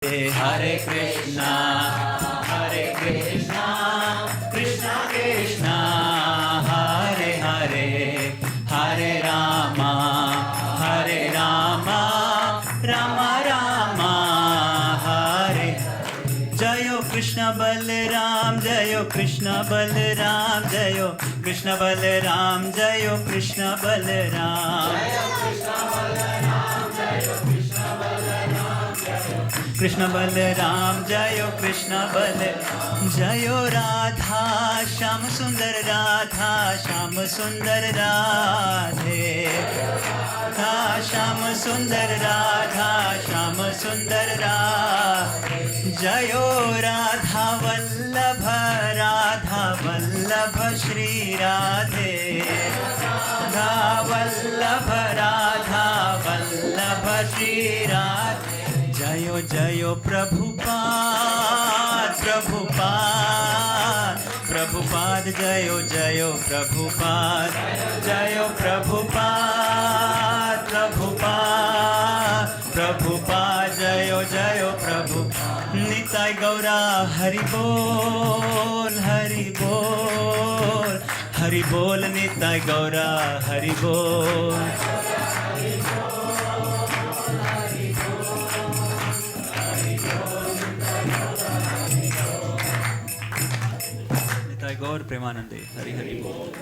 Hare Krishna, Krishna Krishna, Hare Hare, Hare Rama, Rama Rama, Hare. Jayo Krishna Balaram, Jayo Krishna Balaram, Jayo Krishna Balaram, Jayo Krishna Balaram. Krishna Balaram, Jayo Krishna Balaram, Jayo Radha, Sham Sundar Radha, Sham Sundar Radhe, Radha, Sham Sundar Radha, Sham Sundar Radhe, Jayo Radha Vallabha Shri Radhe, Radha Vallabha Shri Radhe. Jayo Jayo Prabhupada, Prabhupada, Jayo Jayo Prabhupada, Jayo Prabhupada, Prabhupada, Jayo Jayo Prabhupada. Nitai Gaura, Hari Bol, Hari Bol, Hari Bol, Nitai Gaura, Hari Bol. Gaur Premanande, Hari Hari Bol.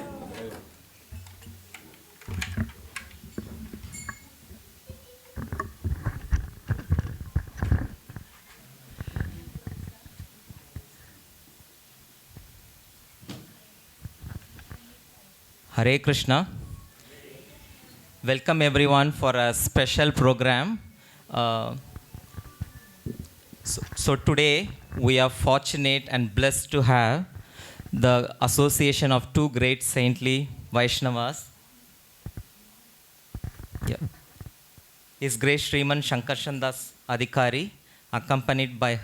Hare Krishna. Welcome everyone for a special program. So today we are fortunate and blessed to have the association of two great saintly Vaishnavas. His Grace Sriman Sankarshan Das Adhikari, accompanied by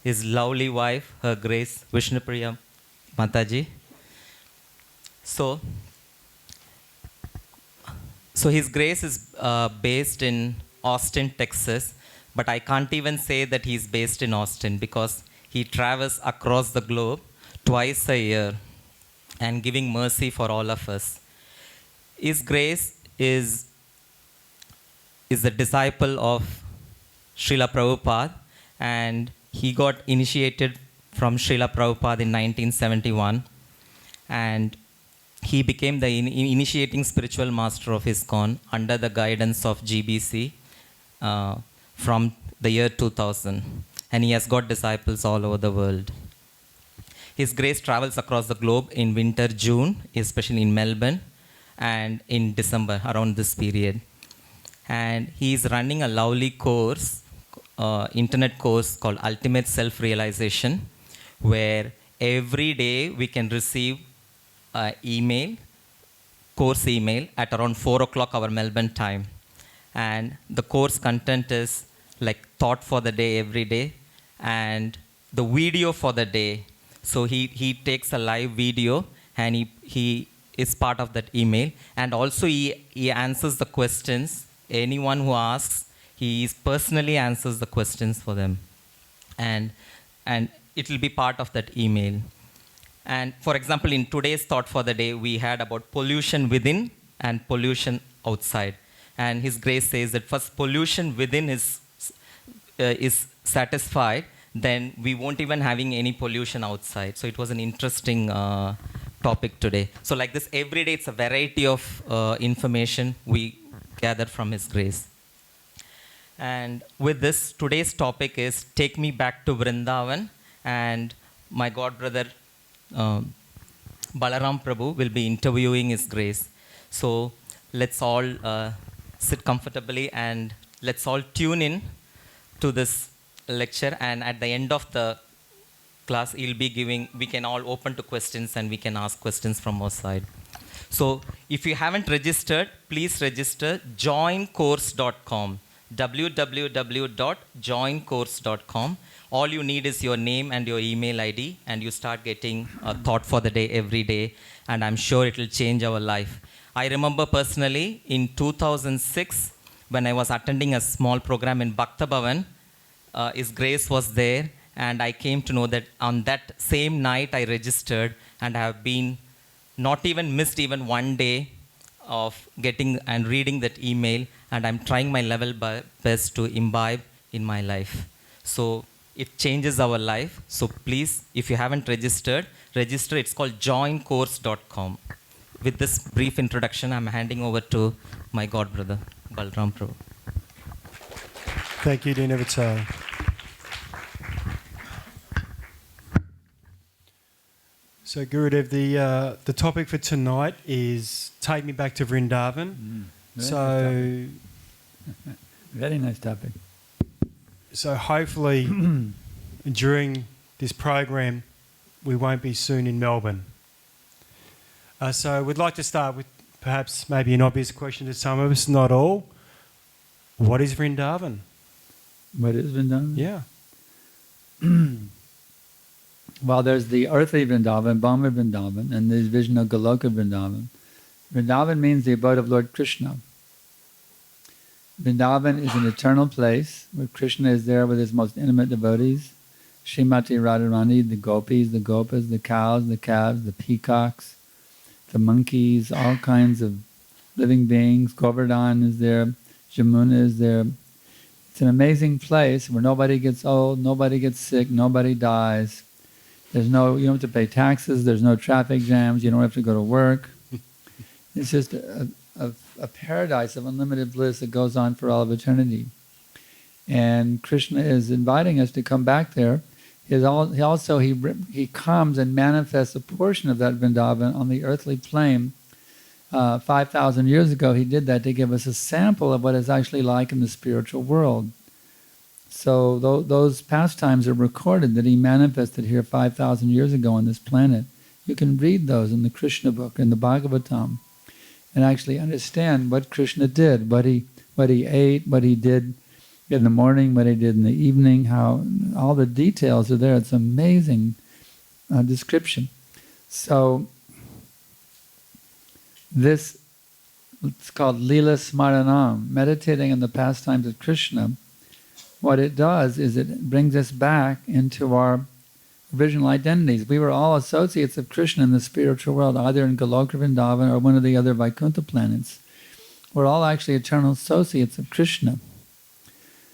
his lovely wife, Her Grace Vishnupriya Mataji. So His Grace is based in Austin, Texas, but I can't even say that he's based in Austin because he travels across the globe twice a year and giving mercy for all of us. His Grace is the disciple of Srila Prabhupada, and he got initiated from Srila Prabhupada in 1971, and he became the initiating spiritual master of ISKCON under the guidance of GBC from the year 2000, and he has got disciples all over the world. His Grace travels across the globe in winter, June, especially in Melbourne, and in December, around this period. And he is running a lovely course, internet course called Ultimate Self-Realization, where every day we can receive course email at around 4 o'clock our Melbourne time. And the course content is like thought for the day every day, and the video for the day. So he takes a live video, and he is part of that email. And also he answers the questions. Anyone who asks, he personally answers the questions for them. And it will be part of that email. And for example, in today's thought for the day, we had about pollution within and pollution outside. And His Grace says that first pollution within is satisfied, then we won't even having any pollution outside. So it was an interesting topic today. So like this, every day it's a variety of information we gather from His Grace. And with this, today's topic is Take Me Back to Vrindavan, and my god brother Balaram Prabhu will be interviewing His Grace. So let's all sit comfortably and let's all tune in to this lecture, and at the end of the class he'll be giving, we can all open to questions and we can ask questions from our side. So if you haven't registered, please register joincourse.com, www.joincourse.com. All you need is your name and your email ID, and you start getting a thought for the day every day, and I'm sure it will change our life. I remember personally in 2006 when I was attending a small program in Bhaktivedanta, His grace was there, and I came to know that on that same night I registered, and I have been not even missed even one day of getting and reading that email, and I'm trying my level best to imbibe in my life. So it changes our life. So please, if you haven't registered, register. It's called joincourse.com. With this brief introduction, I'm handing over to my god brother, Balram Prabhu. Thank you, Dinavitsa. So, Gurudev, the topic for tonight is Take Me Back to Vrindavan. Very nice topic. So hopefully during this program we won't be soon in Melbourne. So we'd like to start with perhaps maybe an obvious question to some of us, not all. What is Vrindavan? What is Vrindavan? Yeah. Well, there's the earthly Vrindavan, Bhama Vrindavan, and there's vision of Goloka Vrindavan. Vrindavan means the abode of Lord Krishna. Vrindavan is an eternal place where Krishna is there with his most intimate devotees. Srimati Radharani, the gopis, the gopas, the cows, the calves, the peacocks, the monkeys, all kinds of living beings. Govardhan is there, Jamuna is there. It's an amazing place where nobody gets old, nobody gets sick, nobody dies. You don't have to pay taxes, there's no traffic jams, you don't have to go to work. It's just a paradise of unlimited bliss that goes on for all of eternity. And Krishna is inviting us to come back there. He comes and manifests a portion of that Vrindavan on the earthly plane. 5,000 years ago, he did that to give us a sample of what it's actually like in the spiritual world. So those pastimes are recorded that he manifested here 5,000 years ago on this planet. You can read those in the Krishna book, in the Bhagavatam, and actually understand what Krishna did, what he ate, what he did in the morning, what he did in the evening, how all the details are there. It's an amazing description. So this, it's called Lila Smaranam, meditating on the pastimes of Krishna. What it does is it brings us back into our original identities. We were all associates of Krishna in the spiritual world, either in Goloka Vrindavan or one of the other Vaikuntha planets. We're all actually eternal associates of Krishna.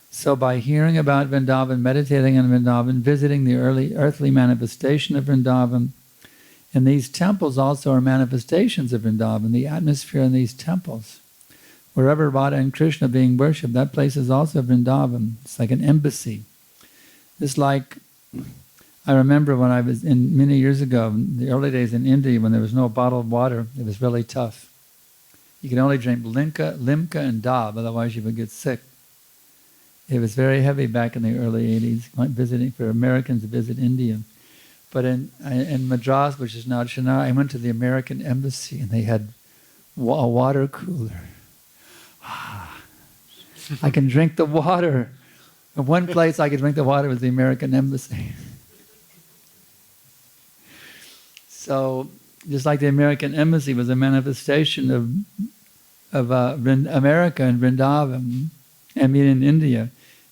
So by hearing about Vrindavan, meditating on Vrindavan, visiting the earthly manifestation of Vrindavan, and these temples also are manifestations of Vrindavan, the atmosphere in these temples. Wherever Radha and Krishna are being worshipped, that place is also Vrindavan. It's like an embassy. It's like, I remember when I was many years ago, in the early days in India, when there was no bottled water, it was really tough. You could only drink limca and dab, otherwise you would get sick. It was very heavy back in the early 80s, visiting for Americans to visit India. But in Madras, which is now Chennai, I went to the American embassy and they had a water cooler. I can drink the water. In one place I could drink the water was the American embassy. So, just like the American embassy was a manifestation of America and Vrindavan, in India,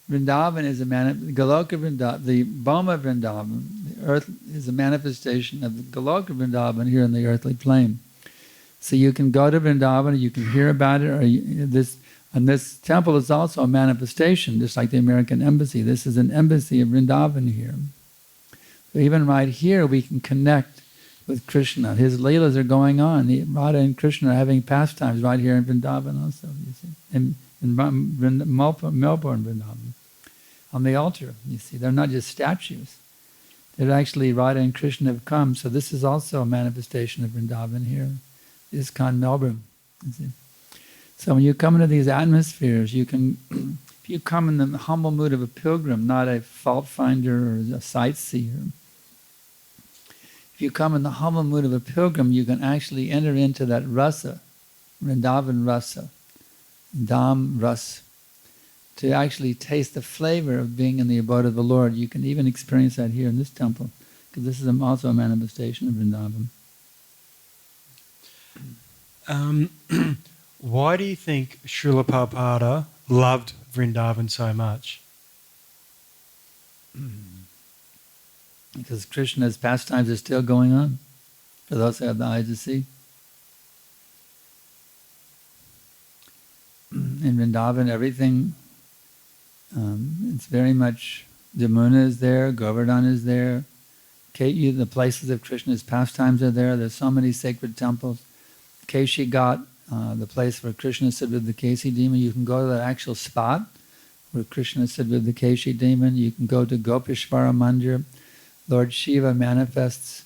Vrindavan is Goloka Vrindavan, the Bhama Vrindavan, the earth is a manifestation of the Goloka Vrindavan here in the earthly plane. So you can go to Vrindavan, you can hear about it, and this temple is also a manifestation, just like the American embassy. This is an embassy of Vrindavan here. So even right here, we can connect with Krishna. His leelas are going on. Radha and Krishna are having pastimes right here in Vrindavan also, you see. In Melbourne, Vrindavan. On the altar, you see. They're not just statues. They're actually, Radha and Krishna have come. So this is also a manifestation of Vrindavan here. ISKCON Melbourne, you see. So when you come into these atmospheres, you can, if you come in the humble mood of a pilgrim, not a fault finder or a sightseer, if you come in the humble mood of a pilgrim, you can actually enter into that rasa, Vrindavan rasa, Dham ras, to actually taste the flavor of being in the abode of the Lord. You can even experience that here in this temple, because this is also a manifestation of Vrindavan. Why do you think Srila Prabhupada loved Vrindavan so much? Because Krishna's pastimes are still going on, for those who have the eyes to see. In Vrindavan, everything, it's very much, Jamuna is there, Govardhan is there, the places of Krishna's pastimes are there. There's so many sacred temples. Keshi Ghat, the place where Krishna stood with the Kesi demon, you can go to the actual spot where Krishna stood with the Keshi demon. You can go to Gopishvara Mandir. Lord Shiva manifests.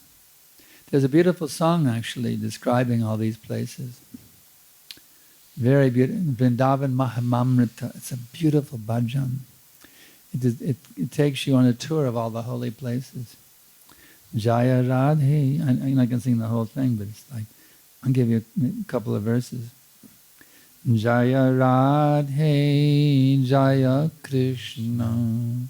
There's a beautiful song actually describing all these places. Very beautiful. Vrindavan Mahamamrita. It's a beautiful bhajan. It takes you on a tour of all the holy places. Jaya Radhe. I'm not going to sing the whole thing, but it's like, I'll give you a couple of verses. Jaya Radhe, Jaya Krishna,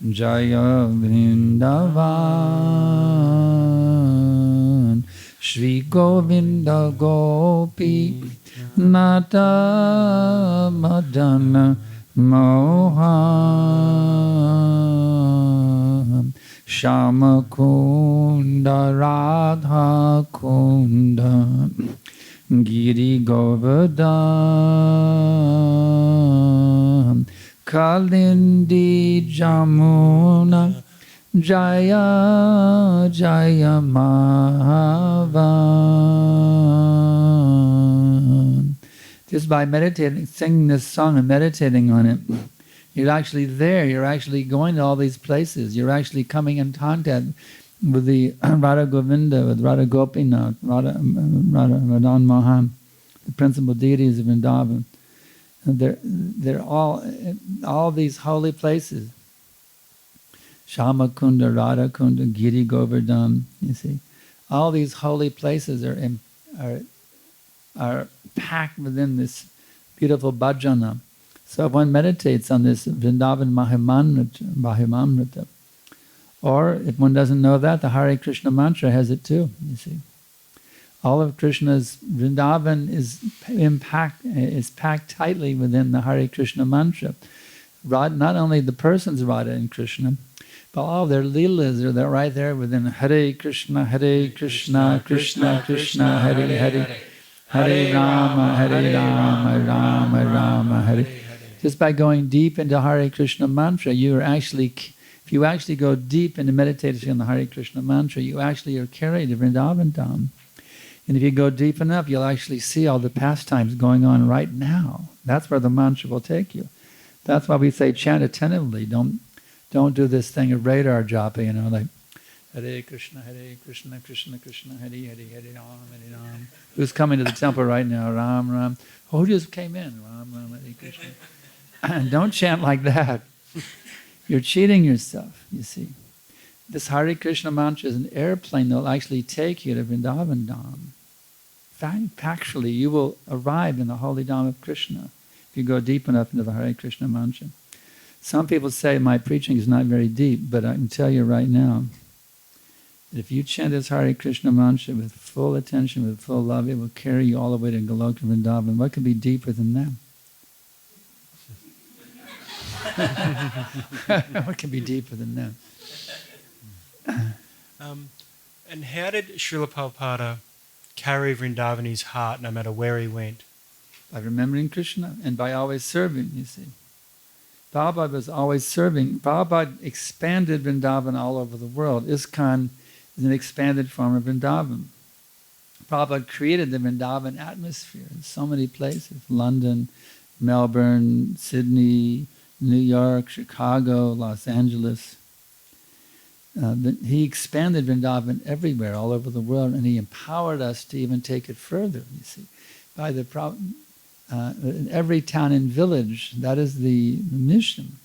Jaya Vrindavan, Shri Govinda Gopi, Nata Madana Mohan, Shama Kunda Radha Kunda, Giri Govardhan, Kalindi Jamuna, Jaya Jaya Mahavan. Just by meditating, singing this song and meditating on it, you're actually there, you're actually going to all these places, you're actually coming in contact with the Radha Govinda, with Radha Gopinath, Radhan Mohan, the principal deities of Vrindavan. They're all these holy places. Shama Kunda, Radha Kunda, Giri Govardhan, you see. All these holy places are packed within this beautiful bhajana. So if one meditates on this Vrindavan Mahimamrita, or if one doesn't know that, the Hare Krishna mantra has it too, you see. All of Krishna's Vrindavan is packed tightly within the Hare Krishna mantra. Not only the persons Radha and Krishna, but all their leelas are right there within Hare Krishna, Krishna Krishna, Hare Hare, Hare Rama, Rama Rama, Hare. Just by going deep into Hare Krishna mantra, if you actually go deep into meditation on the Hare Krishna mantra, you actually are carried to Vrindavan Dham. And if you go deep enough, you'll actually see all the pastimes going on right now. That's where the mantra will take you. That's why we say chant attentively. Don't do this thing of radar japa, like Hare Krishna, Krishna Krishna, Hare Hare, Hare Ram. Who's coming to the temple right now? Ram, Ram. Oh, who just came in? Ram, Ram, Hare Krishna. Don't chant like that. You're cheating yourself, you see. This Hare Krishna mantra is an airplane that will actually take you to Vrindavan Dham. Factually, you will arrive in the holy Dham of Krishna if you go deep enough into the Hare Krishna mantra. Some people say my preaching is not very deep, but I can tell you right now that if you chant this Hare Krishna mantra with full attention, with full love, it will carry you all the way to Goloka Vrindavan. What could be deeper than that? What can be deeper than that? And how did Srila Prabhupada carry Vrindavan in his heart no matter where he went? By remembering Krishna and by always serving, you see. Prabhupada was always serving. Prabhupada expanded Vrindavan all over the world. ISKCON is an expanded form of Vrindavan. Prabhupada created the Vrindavan atmosphere in so many places. London, Melbourne, Sydney, New York, Chicago, Los Angeles. He expanded Vrindavan everywhere, all over the world, and he empowered us to even take it further, you see. By in every town and village, that is the mission.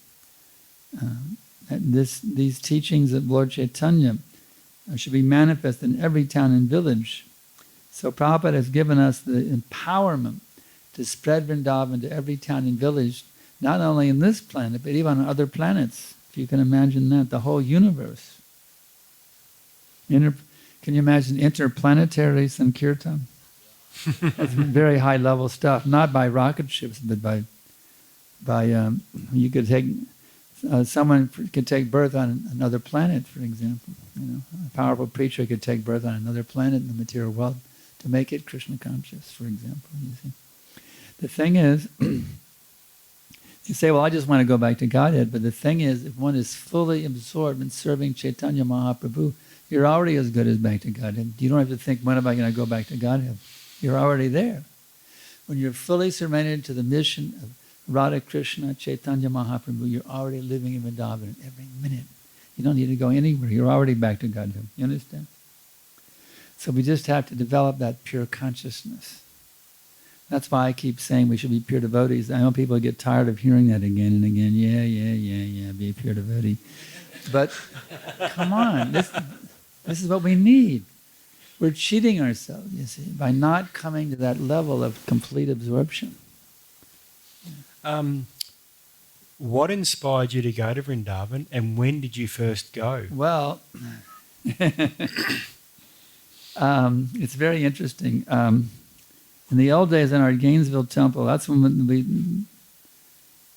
These teachings of Lord Chaitanya should be manifest in every town and village. So Prabhupada has given us the empowerment to spread Vrindavan to every town and village, not only in this planet, but even on other planets, if you can imagine that, the whole universe. Can you imagine interplanetary Sankirtan? That's very high level stuff, not by rocket ships, but by you could take Someone could take birth on another planet, for example. A powerful preacher could take birth on another planet in the material world to make it Krishna conscious, for example. You see, the thing is, you say, "Well, I just want to go back to Godhead." But the thing is, if one is fully absorbed in serving Chaitanya Mahaprabhu, you're already as good as back to Godhead. You don't have to think, "When am I going to go back to Godhead?" You're already there. When you're fully surrendered to the mission of Radha Krishna, Chaitanya Mahaprabhu, you're already living in Vrindavan every minute. You don't need to go anywhere. You're already back to Godhead. You understand? So we just have to develop that pure consciousness. That's why I keep saying we should be pure devotees. I know people get tired of hearing that again and again. Yeah, be a pure devotee. But come on, this is what we need. We're cheating ourselves, you see, by not coming to that level of complete absorption. What inspired you to go to Vrindavan, and when did you first go? Well, it's very interesting. In the old days in our Gainesville temple, that's when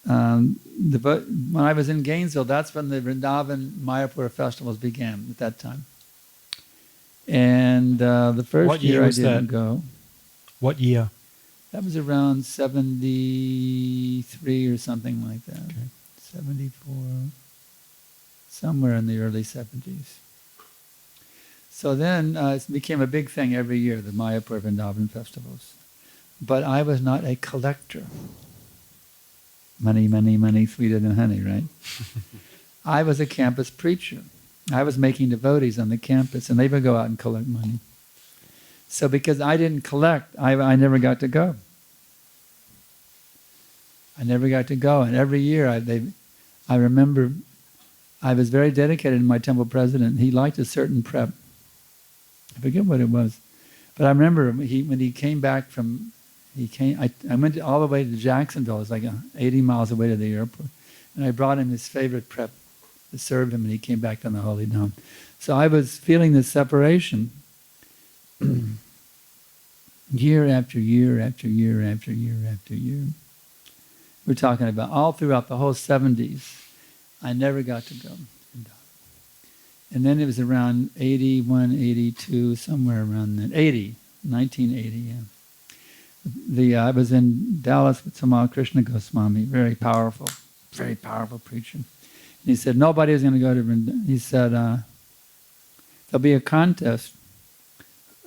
when I was in Gainesville, that's when the Vrindavan Mayapur festivals began at that time. And the first What year I was didn't that? go. What year? That was around 73 or something like that. Okay. 74, somewhere in the early 70s. So then it became a big thing every year, the Mayapur Vrindavan festivals. But I was not a collector. Money, money, money, sweeter than honey, right? I was a campus preacher. I was making devotees on the campus, and they would go out and collect money. So because I didn't collect, I never got to go. I never got to go. And every year, I remember I was very dedicated to my temple president. He liked a certain prep. I forget what it was. But I remember when he came back from, I went all the way to Jacksonville. It was like 80 miles away to the airport. And I brought him his favorite prep to serve him, and he came back on the Holy Dome. So I was feeling this separation year after year after year after year after year. We're talking about all throughout the whole 70s. I never got to go. And then it was around 81, 82, somewhere around then. 1980, yeah. I was in Dallas with Tamal Krishna Goswami, very powerful preacher. And he said, nobody's going to go to Vrindavan. He said, there'll be a contest.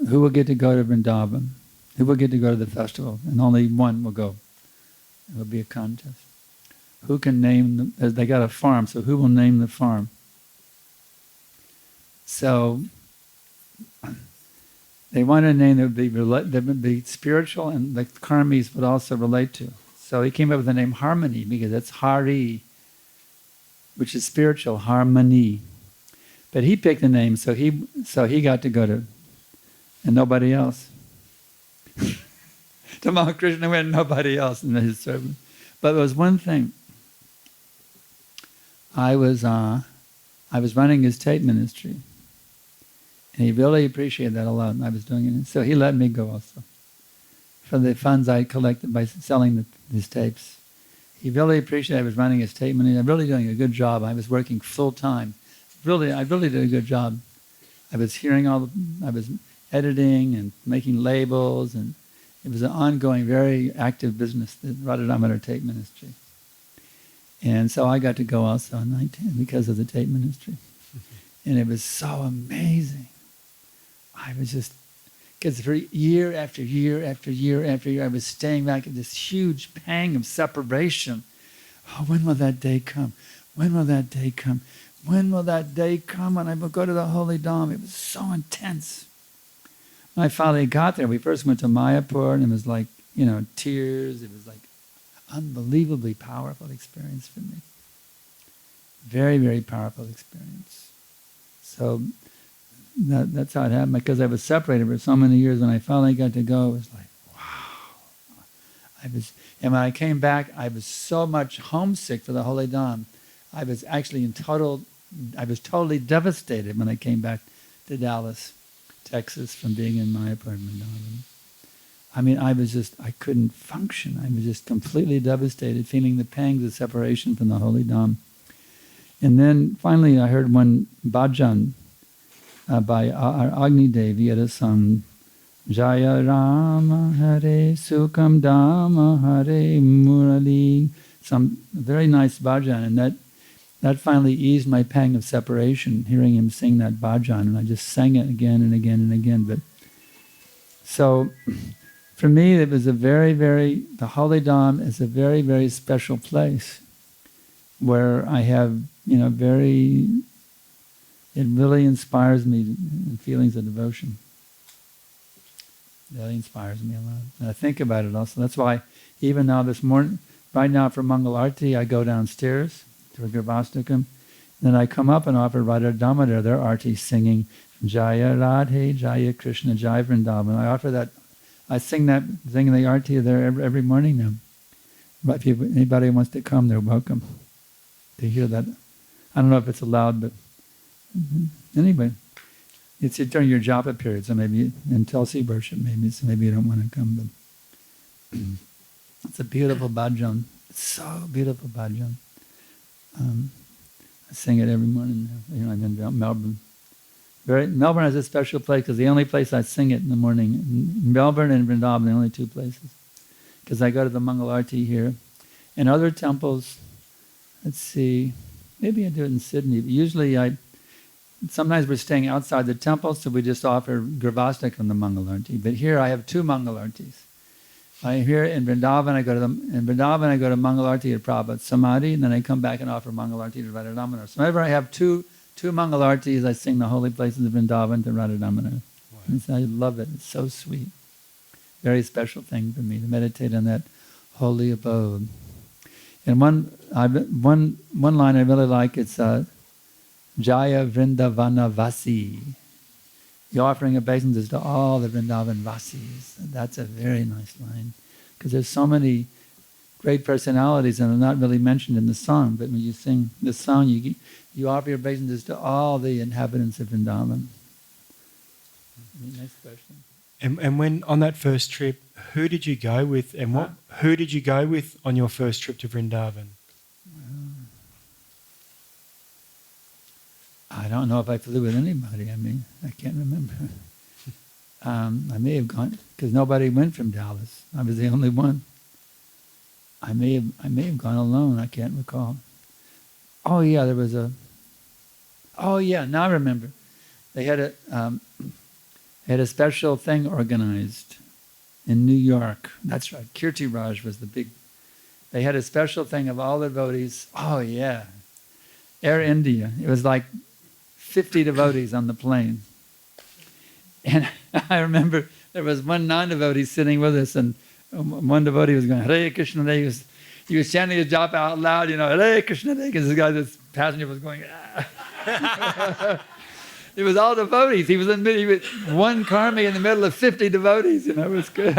Who will get to go to Vrindavan? Who will get to go to the festival? And only one will go. It will be a contest. Who can name them? They got a farm, so who will name the farm? So they wanted a name that would be spiritual and the karmis would also relate to. So he came up with the name Harmony, because it's Hari, which is spiritual, harmony. But he picked the name, so he got to go to, and nobody else. Tamal Krishna went, nobody else in his servant. But there was one thing. I was running his tape ministry, and he really appreciated that a lot. And I was doing it, so he let me go also. For the funds I collected by selling his tapes, he really appreciated I was running his tape ministry. I'm really doing a good job. I was working full time. I really did a good job. I was I was editing and making labels, and it was an ongoing, very active business, the Radha tape ministry. And so I got to go also in 19 because of the tape ministry. And it was so amazing. I was just, because for year after year after year after year, I was staying back at this huge pang of separation. Oh, when will that day come? When will that day come? When will that day come when I will go to the Holy Dome? It was so intense. When I finally got there, we first went to Mayapur, and it was like, tears. It was like unbelievably powerful experience for me. Very, very powerful experience. So that's how it happened, because I was separated for so many years. When I finally got to go, it was like, wow. And when I came back, I was so much homesick for the Holy Dome. I was actually totally devastated when I came back to Dallas, Texas, from being in Mayapur and Vrindavan. I mean, I couldn't function. I was just completely devastated, feeling the pangs of separation from the Holy Dome. And then finally I heard one bhajan by Agni Dev. He had a song, Jaya Rama Hare Sukham Dhamma Hare Murali. Some very nice bhajan, and that finally eased my pang of separation, hearing him sing that bhajan, and I just sang it again and again and again. But so, for me, it was a very, the Holy Dham is a very, very special place where I have, it really inspires me in feelings of devotion. It really inspires me a lot. And I think about it also. That's why even now this morning, right now for Mangal Arti, I go downstairs to Garbhastakam. Then I come up and offer Radha Damodar, their arti, singing Jaya Radhe, Jaya Krishna, Jaya Vrindavan. I offer that, I sing the arti there every morning now. But if anybody wants to come, they're welcome to hear that. I don't know if it's allowed, but anyway. It's during your japa period, so maybe in Tulsi worship, maybe you don't want to come, but it's a beautiful bhajan. It's so beautiful bhajan. I sing it every morning. I'm in Melbourne. Melbourne has a special place because the only place I sing it in the morning. In Melbourne and Vrindavan, the only two places. Because I go to the Mangal Arti here. And other temples, let's see, maybe I do it in Sydney. But usually sometimes we're staying outside the temple, so we just offer Garbhastakam on the Mangal Arti. But here I have two Mangal Artis. Here in Vrindavan, I go to Mangal Arti at Prabhupada Samadhi, and then I come back and offer Mangal Arti to Radha Damodar. So whenever I have two Mangal Artis, I sing the holy places of Vrindavan to Radha Damodar. Wow. I love it. It's so sweet. Very special thing for me to meditate on that holy abode. And one line I really like, it's Jaya Vrindavana Vasi. The offering obeisances to all the Vrindavan Vasis. That's a very nice line. Because there's so many great personalities and they're not really mentioned in the song, but when you sing the song, you offer your obeisances to all the inhabitants of Vrindavan. Next question. And when on that first trip, who did you go with, and who did you go with on your first trip to Vrindavan? I don't know if I flew with anybody. I can't remember. I may have gone, because nobody went from Dallas. I was the only one. I may have gone alone. I can't recall. Oh yeah, there was now I remember. They had a special thing organized in New York. That's right. Kirti Raj was the big. They had a special thing of all the devotees. Oh yeah, Air India. It was like 50 devotees on the plane. And I remember there was one non-devotee sitting with us, and one devotee was going, Hare Krishna Hare. He was chanting his japa out loud, Hare Krishna Hare, because this passenger was going, ah. It was all devotees. He was one karmi in the middle of 50 devotees, It was good.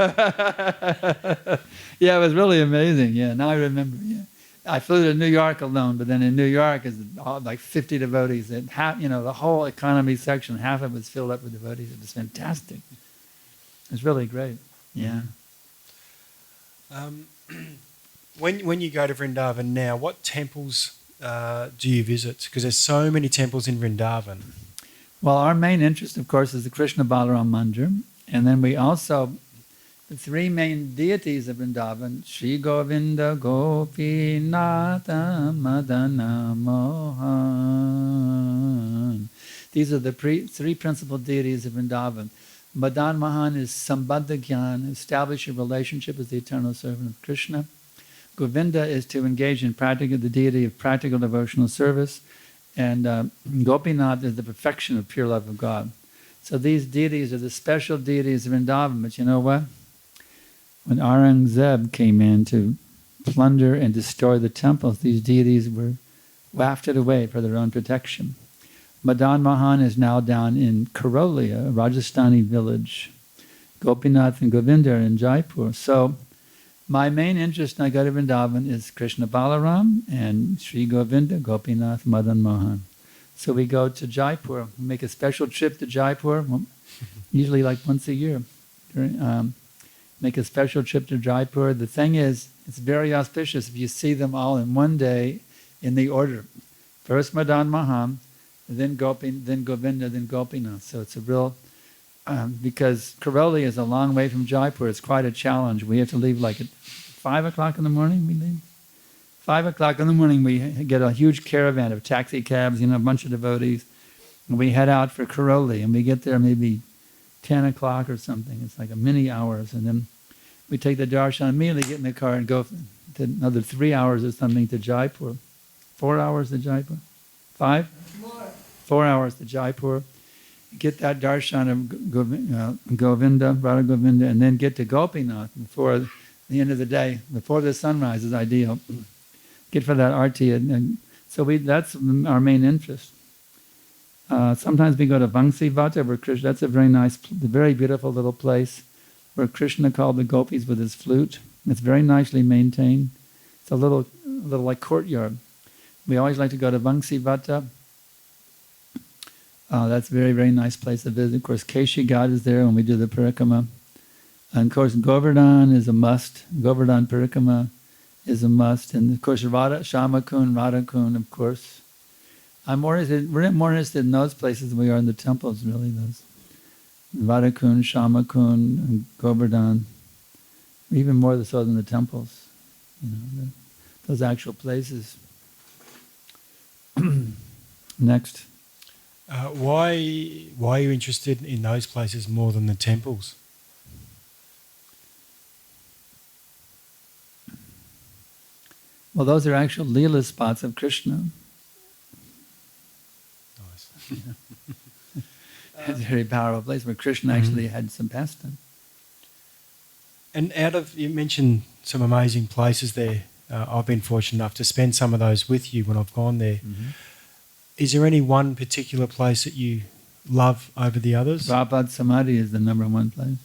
Yeah, it was really amazing. Yeah, now I remember. Yeah. I flew to New York alone, but then in New York is like 50 devotees. And the whole economy section, half of it was filled up with devotees. It was fantastic. It was really great. Yeah. When you go to Vrindavan now, what temples do you visit? Because there's so many temples in Vrindavan. Well, our main interest, of course, is the Krishna Balaram Mandir. And then we also, the three main deities of Vrindavan, Shri Govinda, Gopinatha, Madana, Mohan. These are the three principal deities of Vrindavan. Madan Mohan is Sambandha Gyan, establish a relationship with the eternal servant of Krishna. Govinda is to engage in the deity of practical devotional service. And Gopinath is the perfection of pure love of God. So these deities are the special deities of Vrindavan. But you know what? When Aurangzeb came in to plunder and destroy the temples, these deities were wafted away for their own protection. Madan Mohan is now down in Karolia, a Rajasthani village. Gopinath and Govinda are in Jaipur. So my main interest when I go to Vrindavan is Krishna Balaram and Sri Govinda, Gopinath, Madan Mohan. So we go to Jaipur. We make a special trip to Jaipur, usually like once a year. Make a special trip to Jaipur. The thing is, it's very auspicious if you see them all in one day in the order. First Madan Maham, then Govinda, then Gopinath. So it's a real, because Karoli is a long way from Jaipur. It's quite a challenge. We have to leave like at 5 o'clock in the morning. We leave. 5 o'clock in the morning, we get a huge caravan of taxi cabs, a bunch of devotees, and we head out for Karoli, and we get there maybe 10 o'clock or something. It's like a mini hours, and then we take the darshan, immediately get in the car and go to another 3 hours or something to Jaipur. 4 hours to Jaipur? 5? 4 hours to Jaipur. Get that darshan of Govinda, Radha Govinda, and then get to Gopinath before the end of the day, before the sunrise is ideal. Get for that arti. And so that's our main interest. Sometimes we go to Vangsivata, where Krishna, that's a very nice, very beautiful little place where Krishna called the gopis with his flute. It's very nicely maintained. It's a little like courtyard. We always like to go to Vangsivata. That's a very, very nice place to visit. Of course, Keshi God is there when we do the parikrama. And of course, Govardhan is a must. Govardhan parikrama is a must. And of course, Shamakun, Radhakun, of course. We're more interested in those places than we are in the temples, really. Those Radhakun, Shamakun, and Govardhan. Even more so than the temples. Those actual places. Next. Why are you interested in those places more than the temples? Well, those are actual Leela spots of Krishna. Nice. It's a very powerful place where Krishna actually had some pastime. And you mentioned some amazing places there. I've been fortunate enough to spend some of those with you when I've gone there. Mm-hmm. Is there any one particular place that you love over the others? Prabhupada Samadhi is the number one place,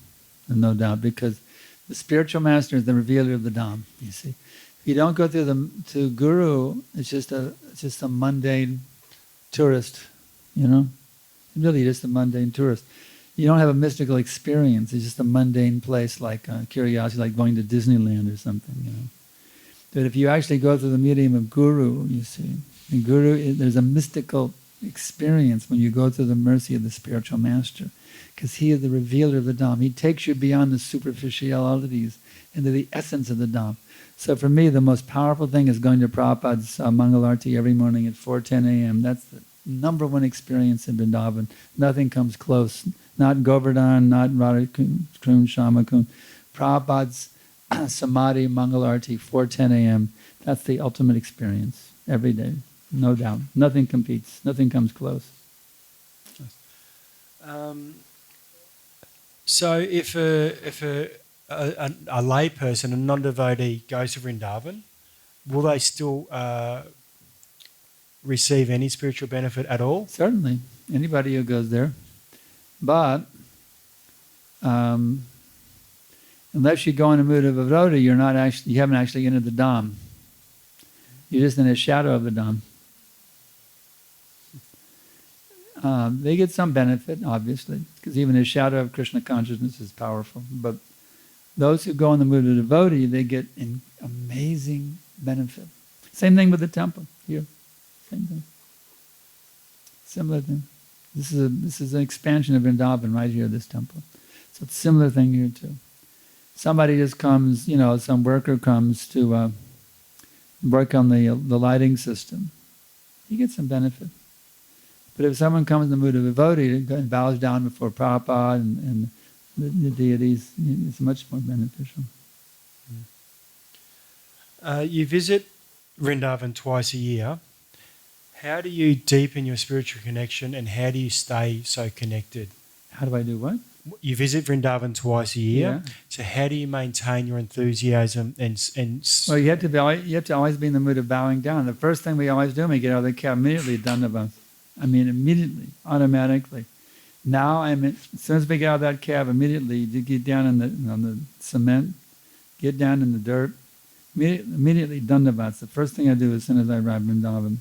no doubt, because the spiritual master is the revealer of the Dham, you see. If you don't go to Guru, it's just a mundane tourist, Really just a mundane tourist. You don't have a mystical experience. It's just a mundane place like curiosity, like going to Disneyland or something, But if you actually go through the medium of Guru, you see, the Guru, there's a mystical experience when you go through the mercy of the spiritual master, because he is the revealer of the Dham. He takes you beyond the superficialities into the essence of the Dham. So for me, the most powerful thing is going to Prabhupada's Mangalarti every morning at 4:10 a.m. That's the number one experience in Vrindavan. Nothing comes close. Not Govardhan, not Radhakun, Shamakun. Prabhupada's Samadhi Mangalarti, 4:10 a.m. That's the ultimate experience every day, no doubt. Nothing competes. Nothing comes close. So if a lay person, a non-devotee, goes to Vrindavan, will they still receive any spiritual benefit at all? Certainly, anybody who goes there. But unless you go in a mood of devotee, you haven't actually entered the Dham. You're just in a shadow of the Dham. They get some benefit, obviously, because even the shadow of Krishna consciousness is powerful. But those who go in the mood of devotee, they get an amazing benefit. Same thing with the temple here. Same thing. Similar thing. This is an expansion of Vrindavan right here, this temple. So it's a similar thing here too. Somebody just comes, some worker comes to work on the lighting system. He gets some benefit. But if someone comes in the mood of devotee and bows down before Prabhupada and the deities, it's much more beneficial. You visit Vrindavan twice a year. How do you deepen your spiritual connection and how do you stay so connected? How do I do what? You visit Vrindavan twice a year. Yeah. So how do you maintain your enthusiasm and Well, you have to always be in the mood of bowing down. The first thing we always do when we get out of the cab, immediately dandavats. Immediately, automatically. Now as soon as we get out of that cab, immediately you get down on the cement, get down in the dirt, immediately dandavats. The first thing I do as soon as I arrive in Vrindavan.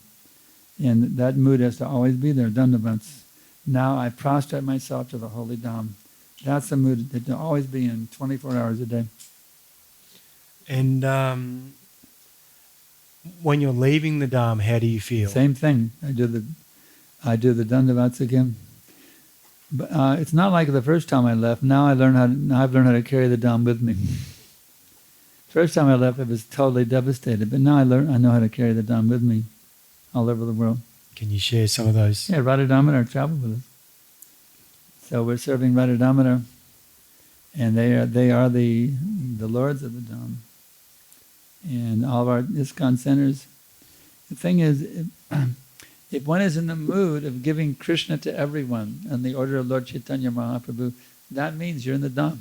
And that mood has to always be there, dandavats. Now I prostrate myself to the holy Dham. That's the mood that to always be in 24 hours a day. And when you're leaving the Dham, how do you feel? Same thing. I do the Dandavats again. But it's not like the first time I left. Now I've learned how to carry the Dham with me. First time I left, I was totally devastated. But now I know how to carry the Dham with me all over the world. Can you share some of those? Yeah, Radha Damodar traveled with us. So we're serving Radha Damodar, and they are the lords of the Dham. And all of our ISKCON centers. The thing is, if one is in the mood of giving Krishna to everyone in the order of Lord Chaitanya Mahaprabhu, that means you're in the Dham.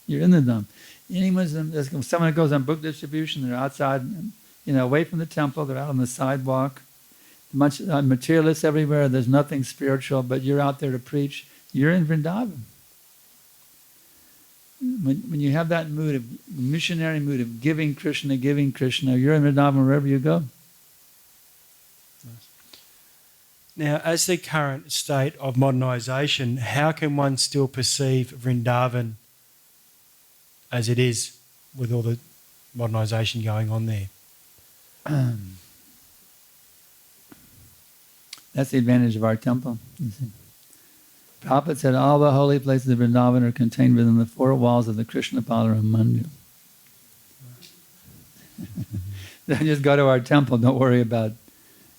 You're in the Dham. Someone goes on book distribution, they're outside, away from the temple, they're out on the sidewalk. Much materialists everywhere, there's nothing spiritual, but you're out there to preach. You're in Vrindavan. When you have that mood of missionary mood of giving Krishna, you're in Vrindavan wherever you go. Now, as the current state of modernisation, how can one still perceive Vrindavan as it is with all the modernisation going on there? That's the advantage of our temple, you see. Prabhupada said all the holy places of Vrindavan are contained within the four walls of the Krishna Palaram Mandir. Then just go to our temple, don't worry about,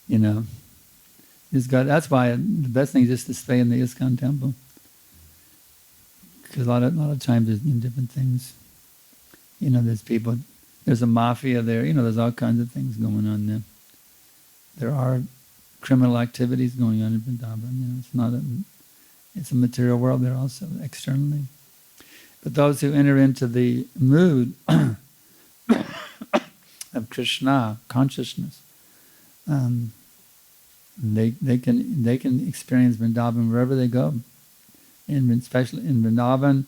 just go. That's why the best thing is just to stay in the ISKCON temple. Because a lot of times there's different things. There's people, there's a mafia there, there's all kinds of things going on there. There are criminal activities going on in Vrindavan. It's a material world there also, externally. But those who enter into the mood of Krishna consciousness, they can experience Vrindavan wherever they go. Especially in Vrindavan,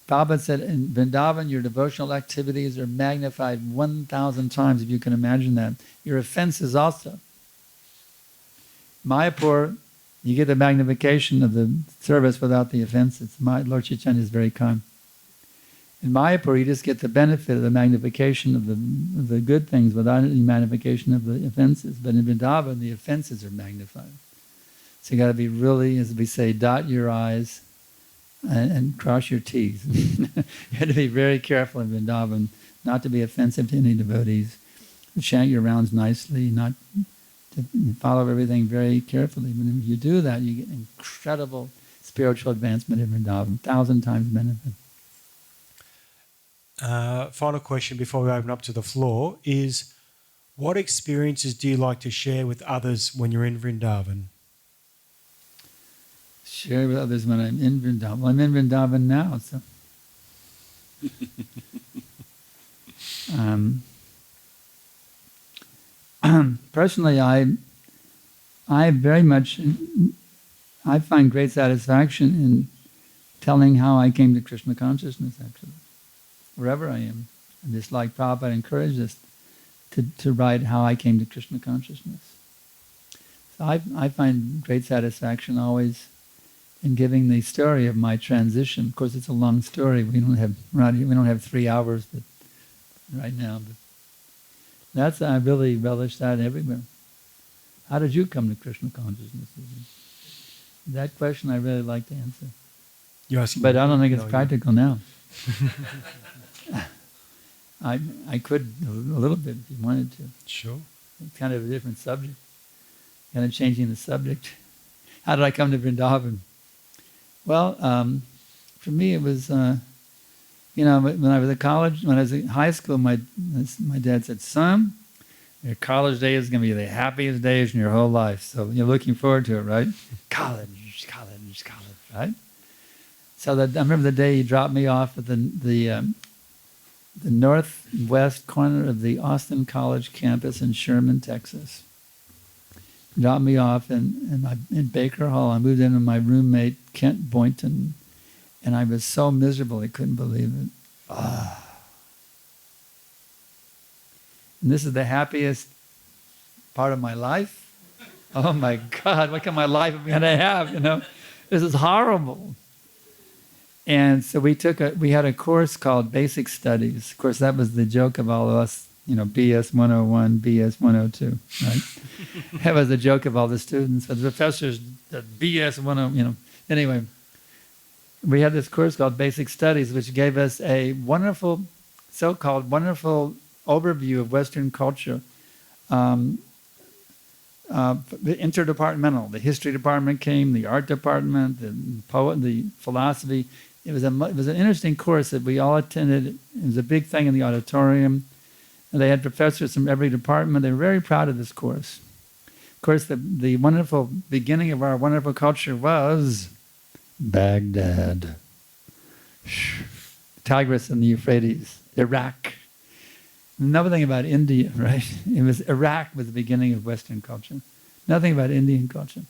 Prabhupada said, in Vrindavan, your devotional activities are magnified 1,000 times, if you can imagine that. Your offenses also. Mayapur, you get the magnification of the service without the offenses. Lord Chaitanya is very kind. In Mayapur, you just get the benefit of the magnification of the good things without any magnification of the offenses. But in Vrindavan, the offenses are magnified. So you got to be really, as we say, dot your I's and cross your T's. You have to be very careful in Vrindavan not to be offensive to any devotees. Chant your rounds nicely, not to follow everything very carefully. But if you do that, you get incredible spiritual advancement in Vrindavan, 1,000 times benefit. Final question before we open up to the floor is, what experiences do you like to share with others when you're in Vrindavan? Share with others when I'm in Vrindavan. Well, I'm in Vrindavan now, so. Personally, I find great satisfaction in telling how I came to Krishna Consciousness, actually. Wherever I am. And just like Prabhupada encouraged us to write how I came to Krishna Consciousness. So I find great satisfaction always in giving the story of my transition. Of course, it's a long story. We don't have 3 hours right now. But I really relish that everywhere. How did you come to Krishna Consciousness? That question I really like to answer. But I don't think it's practical now. I could a little bit if you wanted to. Sure. It's kind of a different subject. Kind of changing the subject. How did I come to Vrindavan? Well, for me it was, when I was at college, when I was in high school, my dad said, "Son, your college day is going to be the happiest days in your whole life. So you're looking forward to it, right? college, right?" So I remember the day he dropped me off at the northwest corner of the Austin College campus in Sherman, Texas. Dropped me off in Baker Hall. I moved in with my roommate, Kent Boynton, and I was so miserable I couldn't believe it. And this is the happiest part of my life. Oh my God, what kind of my life am I going to have, This is horrible. And so we had a course called Basic Studies. Of course, that was the joke of all of us BS 101, BS 102, right? That was a joke of all the students. But the professors, the BS 101, Anyway, we had this course called Basic Studies, which gave us a wonderful, so-called wonderful overview of Western culture. The interdepartmental, the history department came, the art department, the philosophy. It was an interesting course that we all attended. It was a big thing in the auditorium. And they had professors from every department. They were very proud of this course. Of course, the wonderful beginning of our wonderful culture was Baghdad, Tigris and the Euphrates, Iraq. Nothing about India, right? It was Iraq was the beginning of Western culture. Nothing about Indian culture.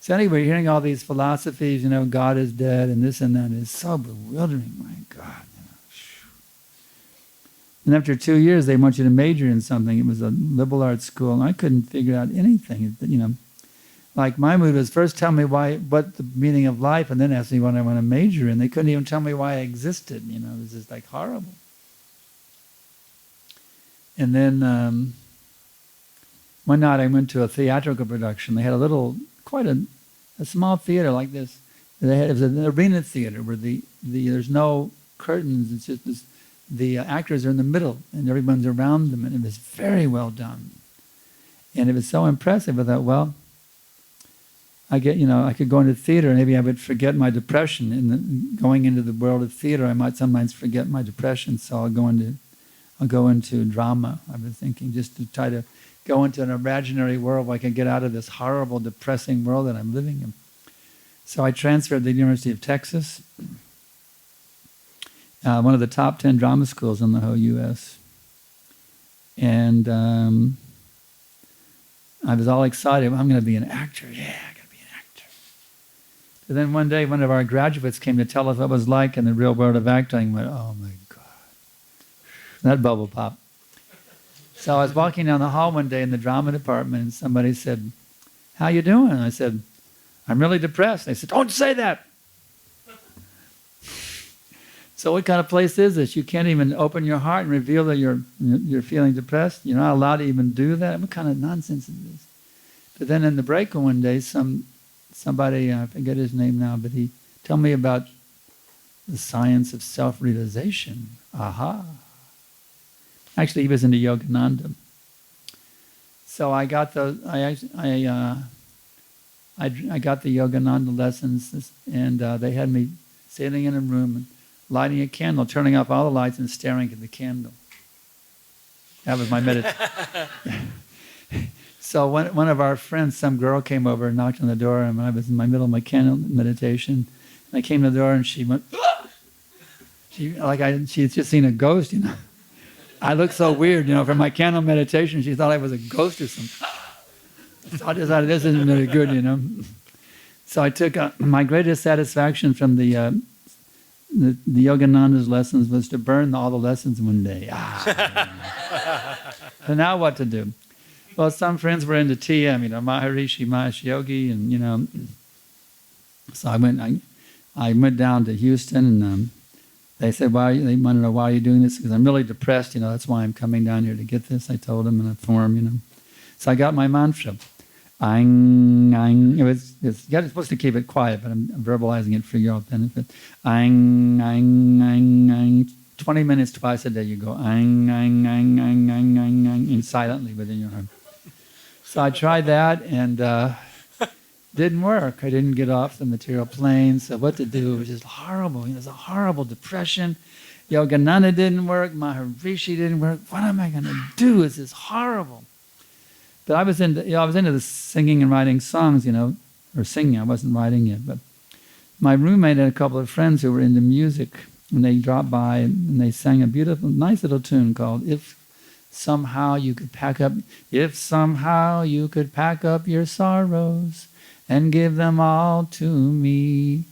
So anyway, hearing all these philosophies, God is dead and this and that is so bewildering, my God. And after 2 years, they want you to major in something. It was a liberal arts school, and I couldn't figure out anything. Like my mood was first tell me what the meaning of life, and then ask me what I want to major in. They couldn't even tell me why I existed. It was just like horrible. And then one night I went to a theatrical production. They had quite a small theater like this. It was an arena theater where there's no curtains. It's just the actors are in the middle and everyone's around them, and it was very well done. And it was so impressive. I thought, well, I could go into theater, and maybe I would forget my depression. And going into the world of theater, I might sometimes forget my depression. So I'll go into drama. I was thinking, just to try to go into an imaginary world where I can get out of this horrible, depressing world that I'm living in. So I transferred to the University of Texas, one of the top 10 drama schools in the whole U.S. And I was all excited. Well, I'm going to be an actor. Yeah, I'm going to be an actor. And then one day, one of our graduates came to tell us what it was like in the real world of acting. I went, oh my God. That bubble popped. So I was walking down the hall one day in the drama department, and somebody said, how you doing? And I said, I'm really depressed. They said, don't say that. So what kind of place is this? You can't even open your heart and reveal that you're feeling depressed? You're not allowed to even do that? What kind of nonsense is this? But then in the break one day, somebody, I forget his name now, but he told me about the science of self-realization. Aha. Actually, he was into Yogananda. So I got I got the Yogananda lessons, and they had me sitting in a room and lighting a candle, turning off all the lights and staring at the candle. That was my meditation. So one of our friends, some girl came over and knocked on the door, and I was in my middle of my candle meditation. And I came to the door, and she went, ah! She had just seen a ghost, I looked so weird, for my candle meditation. She thought I was a ghost or something. So I decided this isn't very good, So I took my greatest satisfaction from the Yogananda's lessons was to burn all the lessons one day. So now what to do? Well, some friends were into TM, Maharishi Mahesh Yogi, and so I went down to Houston, and they said, they want to know why are you doing this? Because I'm really depressed, that's why I'm coming down here to get this. I told them in a form, So I got my mantra. Ang, ang. You're supposed to keep it quiet, but I'm verbalizing it for your benefit. Ang, ang, ang, ang. 20 minutes twice a day you go ang, ang, ang, ang, ang, ang, ang, and silently within your heart. So I tried that, and didn't work. I didn't get off the material plane, so what to do? It was just horrible. It was a horrible depression. Yogananda didn't work. Maharishi didn't work. What am I going to do? This is horrible. But I was into the singing and writing songs, or singing. I wasn't writing yet. But my roommate had a couple of friends who were into music, and they dropped by and they sang a beautiful, nice little tune called "If Somehow You Could Pack Up Your Sorrows and Give Them All to Me.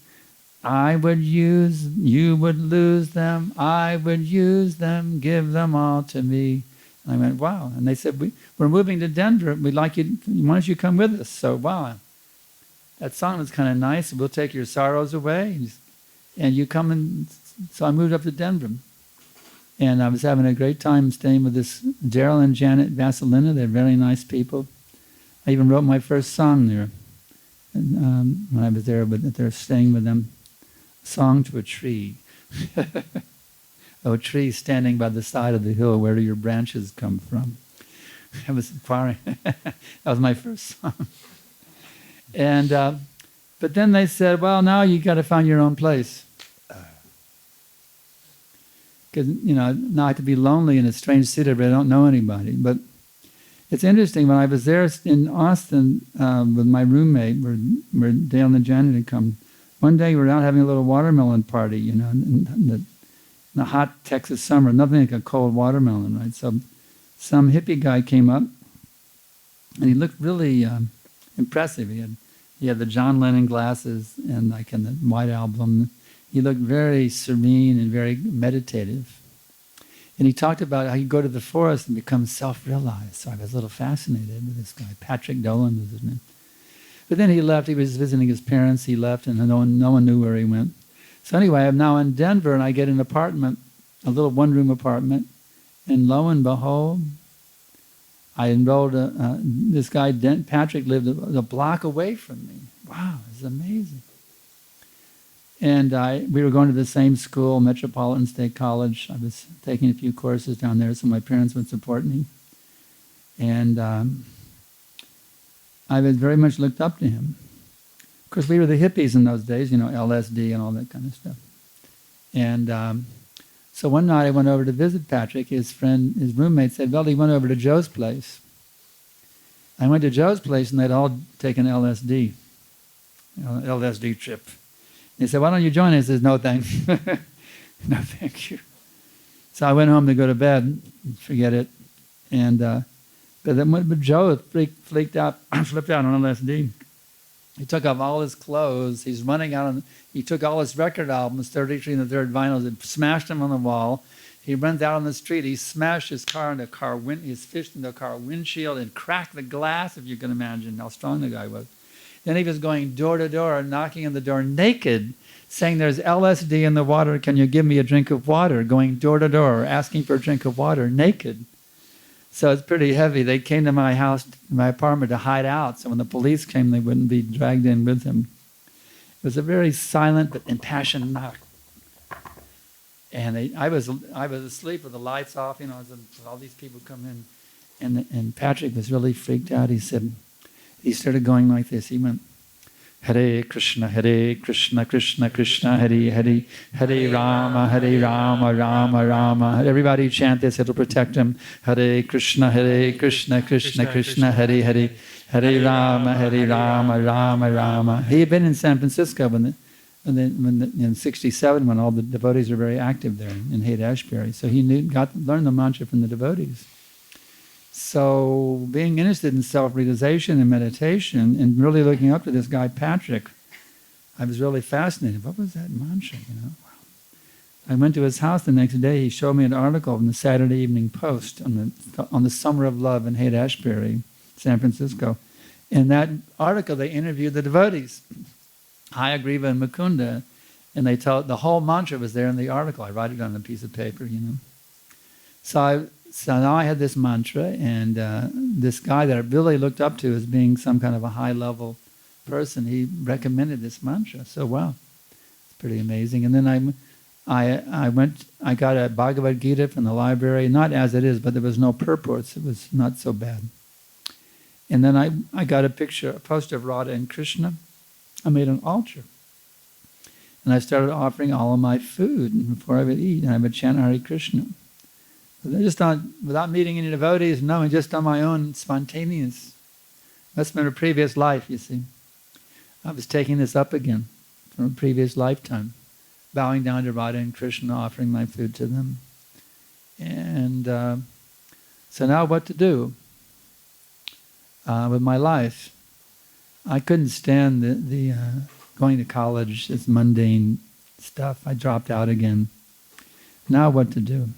You would lose them. I would use them. Give them all to me." I went, wow. And they said, we're moving to Denver. We'd like you, why don't you come with us? So, wow. That song was kind of nice. We'll take your sorrows away. And you come and, so I moved up to Denver. And I was having a great time staying with this Daryl and Janet Vasilina. They're very nice people. I even wrote my first song there when I was there, but they're staying with them. Song to a tree. A tree standing by the side of the hill, where do your branches come from? I was inquiring. That was my first song. And but then they said, well, now you got to find your own place. Because, now I have to be lonely in a strange city, but I don't know anybody. But it's interesting, when I was there in Austin with my roommate, where Dale and Janet had come, one day we were out having a little watermelon party, in the hot Texas summer, nothing like a cold watermelon, right? So some hippie guy came up, and he looked really impressive. He had the John Lennon glasses and the White Album. He looked very serene and very meditative. And he talked about how you go to the forest and become self-realized. So I was a little fascinated with this guy. Patrick Dolan was his name. But then he left. He was visiting his parents. He left, and no one knew where he went. So anyway, I'm now in Denver, and I get an apartment, a little one-room apartment. And lo and behold, I enrolled this guy, Patrick, lived a block away from me. Wow, it's amazing. And we were going to the same school, Metropolitan State College. I was taking a few courses down there, so my parents would support me. And I was very much looked up to him. Of course, we were the hippies in those days, LSD and all that kind of stuff. And so one night I went over to visit Patrick. His roommate said, well, he went over to Joe's place. I went to Joe's place, and they'd all taken LSD, LSD trip. He said, why don't you join us? I said, no, thanks. No, thank you. So I went home to go to bed. Forget it. And but Joe flipped out on LSD. He took off all his clothes. He's running out. He took all his record albums, 33 and the third vinyls, and smashed them on the wall. He runs out on the street. He smashed his car into his fist into a car windshield and cracked the glass, if you can imagine how strong the guy was. Then he was going door to door, knocking on the door naked, saying, there's LSD in the water, can you give me a drink of water? Going door to door, asking for a drink of water, naked. So it's pretty heavy. They came to my house, my apartment, to hide out, so when the police came, they wouldn't be dragged in with him. It was a very silent but impassioned knock. And I was asleep with the lights off, all these people come in. And Patrick was really freaked out. He started going like this. He went, Hare Krishna, Krishna Krishna, Hare Hare, Hare Rama, Rama Rama. Everybody chant this, it'll protect him. Hare Krishna, Krishna Krishna, Hare Hare, Hare Rama, Rama Rama. He had been in San Francisco in '67 when all the devotees were very active there in Haight-Ashbury. So he learned the mantra from the devotees. So being interested in self-realization and meditation and really looking up to this guy, Patrick, I was really fascinated. What was that mantra, I went to his house the next day. He showed me an article in the Saturday Evening Post on the Summer of Love in Haight-Ashbury, San Francisco. In that article, they interviewed the devotees, Hayagriva and Mukunda, and they told the whole mantra was there in the article. I write it on a piece of paper, So now I had this mantra, and this guy that I really looked up to as being some kind of a high-level person, he recommended this mantra. So wow, it's pretty amazing. And then I got a Bhagavad Gita from the library, not as it is, but there was no purports. It was not so bad. And then I got a poster of Radha and Krishna. I made an altar. And I started offering all of my food before I would eat, and I would chant Hare Krishna. Just without meeting any devotees, knowing just on my own, spontaneous. That's been a previous life, you see. I was taking this up again from a previous lifetime, bowing down to Radha and Krishna, offering my food to them. And so now what to do with my life? I couldn't stand the going to college, this mundane stuff. I dropped out again. Now what to do?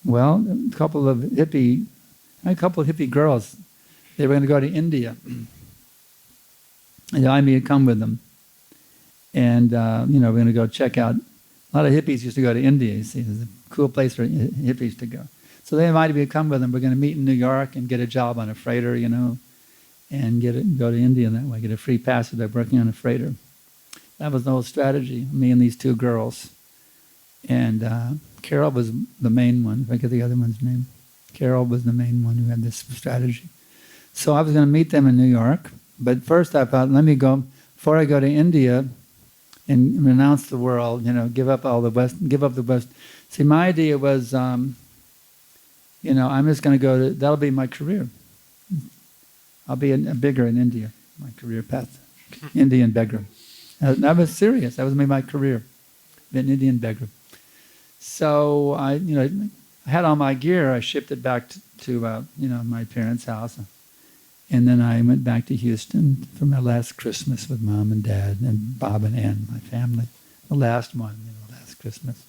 Well, a couple of hippie girls, they were going to go to India. And I had come with them. And, we're going to go check out A lot of hippies used to go to India, you see. There's a cool place for hippies to go. So they invited me to come with them. We're going to meet in New York and get a job on a freighter, you know, and go to India that way, get a free passage by working on a freighter. That was the whole strategy, me and these two girls. And Carol was the main one. If I get the other one's name. Carol was the main one who had this strategy. So I was going to meet them in New York. But first I thought, let me go, before I go to India and renounce the world, you know, give up the West. See, my idea was, you know, I'm just going to that'll be my career. I'll be a beggar in India, my career path. Indian beggar. That was serious. That was my career, an Indian beggar. So I had all my gear. I shipped it back to my parents' house. And then I went back to Houston for my last Christmas with Mom and Dad and Bob and Ann, my family. The last one, last Christmas.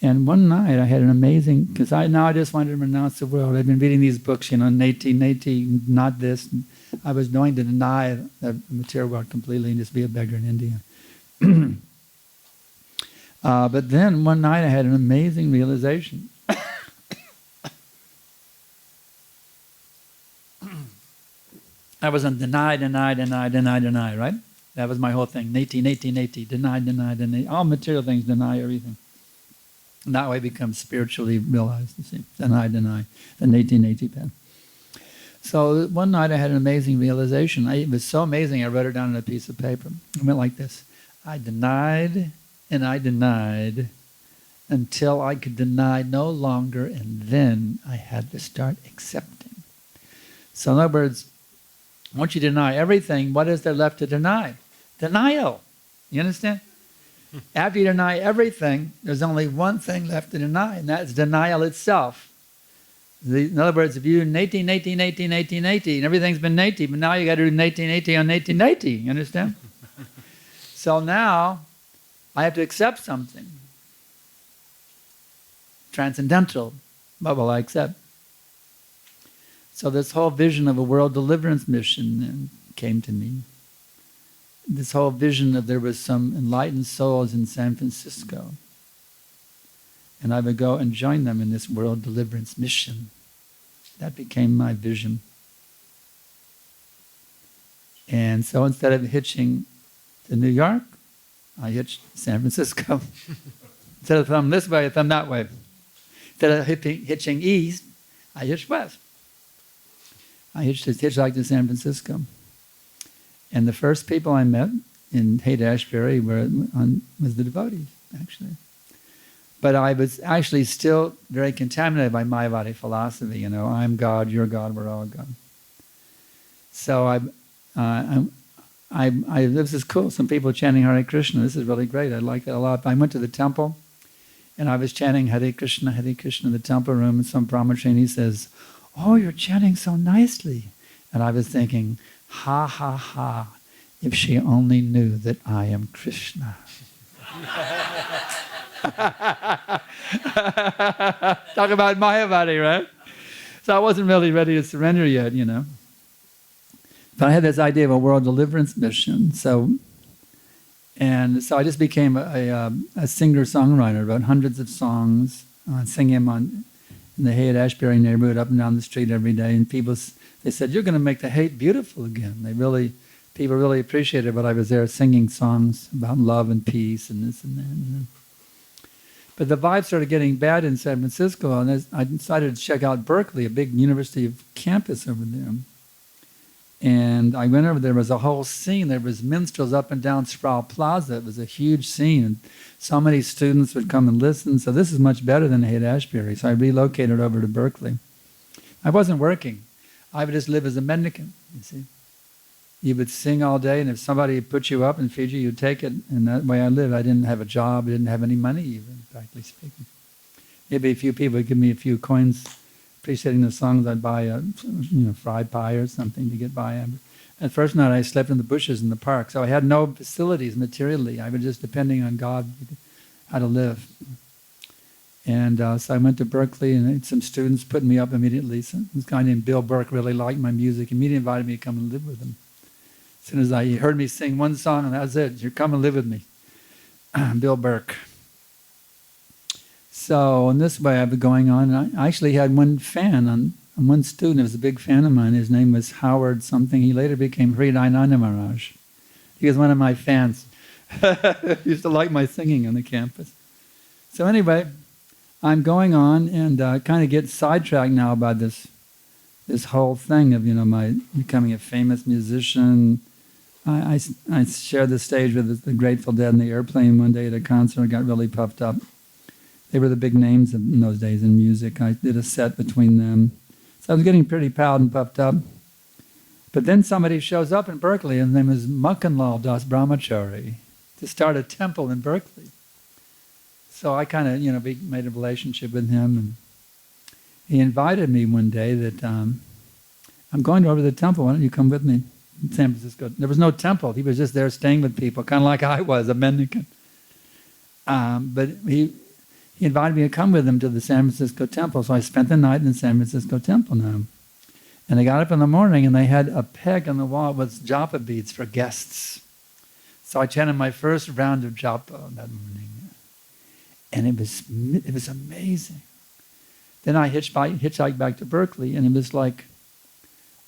And one night I had an amazing, because I just wanted to renounce the world. I've been reading these books, Nati, not this. I was going to deny the material world completely and just be a beggar in India. But then one night I had an amazing realization. I was on deny, right? That was my whole thing. Nati, deny. All material things, deny everything. And that way it becomes spiritually realized, you see. Deny, the nati pen. So one night I had an amazing realization. It was so amazing I wrote it down on a piece of paper. It went like this. I denied and I denied until I could deny no longer, and then I had to start accepting. So in other words, once you deny everything, what is there left to deny? Denial. You understand? After you deny everything, there's only one thing left to deny, and that's denial itself. In other words, if you do nati, and everything's been nati, but now you got to do nati on nati. You understand? So now I have to accept something transcendental. What will I accept? So this whole vision of a world deliverance mission then came to me. This whole vision of there was some enlightened souls in San Francisco. And I would go and join them in this world deliverance mission. That became my vision. And so instead of hitching to New York, I hitched San Francisco. Instead of thumb this way, I thumb that way. Instead of hitching east, I hitched west. I hitchhiked to San Francisco. And the first people I met in Haight-Ashbury was the devotees, actually. But I was actually still very contaminated by Mayavadi philosophy. I'm God, you're God, we're all God. So this is cool. Some people chanting Hare Krishna. This is really great. I like that a lot. I went to the temple, and I was chanting Hare Krishna in the temple room, and some brahmachari says, "Oh, you're chanting so nicely." And I was thinking, ha, ha, ha, if she only knew that I am Krishna. Talk about Mayavadi, right? So I wasn't really ready to surrender yet, But I had this idea of a world deliverance mission. So I just became a singer-songwriter, wrote hundreds of songs, singing them in the Haight-Ashbury neighborhood, up and down the street every day. And they said, "You're going to make the Haight beautiful again." People really appreciated what I was there singing songs about love and peace and this and that. But the vibe started getting bad in San Francisco, and I decided to check out Berkeley, a big university campus over there. And I went over there. There was a whole scene. There was minstrels up and down Sproul Plaza. It was a huge scene. And so many students would come and listen. So this is much better than Haight-Ashbury. So I relocated over to Berkeley. I wasn't working. I would just live as a mendicant, you see. You would sing all day, and if somebody put you up and feed you, you'd take it. And that way I lived. I didn't have a job. I didn't have any money even, practically speaking. Maybe a few people would give me a few coins appreciating the songs. I'd buy a fried pie or something to get by. And first night I slept in the bushes in the park. So I had no facilities materially. I was just depending on God how to live. And so I went to Berkeley, and some students put me up immediately. So this guy named Bill Burke really liked my music. Immediately invited me to come and live with him. As soon as he heard me sing one song, and that was it. "You're come and live with me." Bill Burke. So in this way I've been going on. And I actually had one fan, one student who was a big fan of mine. His name was Howard something. He later became Hridayananda Maharaj. He was one of my fans. He used to like my singing on the campus. So anyway, I'm going on and kind of get sidetracked now about this whole thing of, my becoming a famous musician. I shared the stage with the Grateful Dead in the airplane one day at a concert. I got really puffed up. They were the big names in those days in music. I did a set between them. So I was getting pretty proud and puffed up. But then somebody shows up in Berkeley, and his name is Makanlal Das Brahmachari, to start a temple in Berkeley. So I kind of, made a relationship with him, and he invited me one day that I'm going over to the temple. Why don't you come with me in San Francisco? There was no temple. He was just there staying with people, kind of like I was, a mendicant. But he invited me to come with him to the San Francisco temple. So I spent the night in the San Francisco temple now. And I got up in the morning, and they had a peg on the wall with japa beads for guests. So I chanted my first round of japa that morning. And it was amazing. Then I hitchhiked back to Berkeley, and it was like,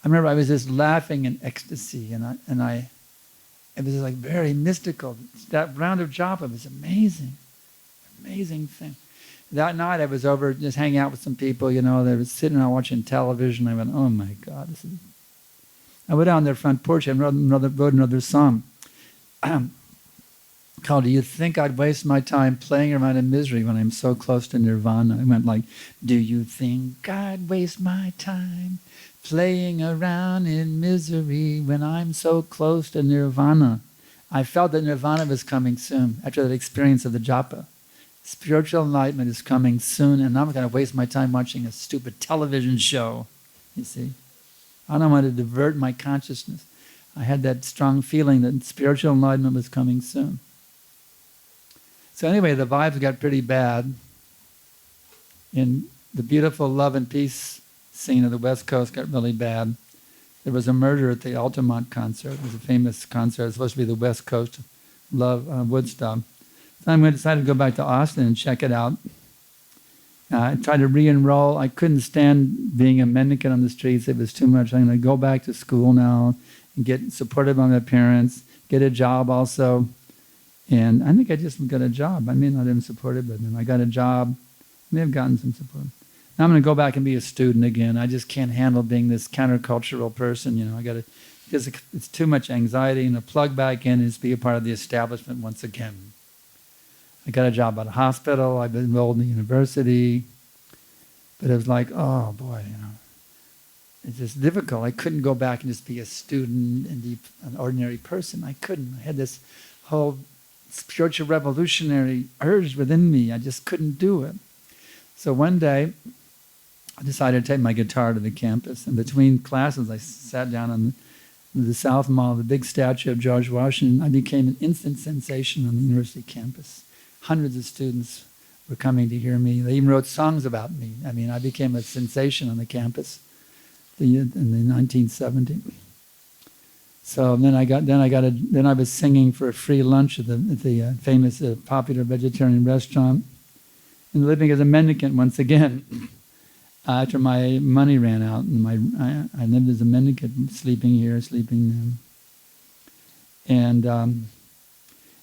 I remember I was just laughing in ecstasy, and it was like very mystical. That round of japa was amazing. Amazing thing. That night I was over just hanging out with some people, they were sitting around watching television. I went, oh my God. I went out on their front porch and wrote another song called Do You Think I'd Waste My Time Playing Around in Misery When I'm So Close to Nirvana? I went like, do you think I'd waste my time playing around in misery when I'm so close to Nirvana? I felt that Nirvana was coming soon after that experience of the japa. Spiritual enlightenment is coming soon, and I'm not going to waste my time watching a stupid television show, you see. I don't want to divert my consciousness. I had that strong feeling that spiritual enlightenment was coming soon. So anyway, the vibes got pretty bad. In the beautiful love and peace scene of the West Coast got really bad. There was a murder at the Altamont concert. It was a famous concert. It was supposed to be the West Coast love Woodstock. So I decided to go back to Austin and check it out. I tried to re-enroll. I couldn't stand being a mendicant on the streets. It was too much. I'm going to go back to school now and get supported by my parents, get a job also. And I think I just got a job. I may not have been supported, but then I got a job. I may have gotten some support. Now I'm going to go back and be a student again. I just can't handle being this countercultural person. Because it's too much anxiety, and to plug back in is be a part of the establishment once again. I got a job at a hospital. I've been enrolled in the university. But it was like, oh boy, it's just difficult. I couldn't go back and just be a student and be an ordinary person. I couldn't. I had this whole spiritual revolutionary urge within me. I just couldn't do it. So one day, I decided to take my guitar to the campus. And between classes, I sat down on the South Mall, the big statue of George Washington. I became an instant sensation on the university campus. Hundreds of students were coming to hear me. They even wrote songs about me. I mean, I became a sensation on the campus in the 1970s. So then I was singing for a free lunch at the famous popular vegetarian restaurant, and living as a mendicant once again. After my money ran out, and I lived as a mendicant, sleeping here, sleeping there.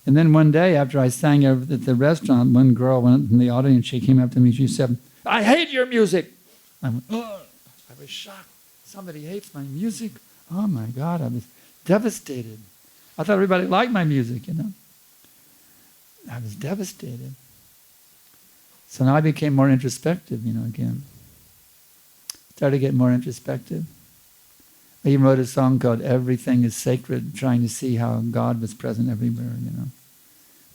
And then one day, after I sang at the restaurant, one girl went from the audience. She came up to me. She said, "I hate your music." I went, "Oh!" I was shocked. Somebody hates my music. Oh my God! I was devastated. I thought everybody liked my music, I was devastated. So now I became more introspective, again. Started to get more introspective. I even wrote a song called "Everything is Sacred," trying to see how God was present everywhere,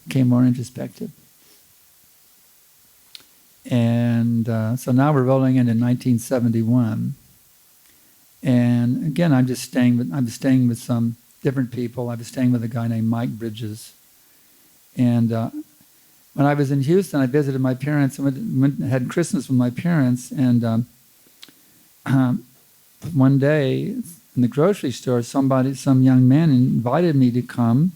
Became more introspective. And so now we're rolling into 1971. And again, I was staying with some different people. I was staying with a guy named Mike Bridges. And when I was in Houston, I visited my parents and had Christmas with my parents. And one day in the grocery store, some young man invited me to come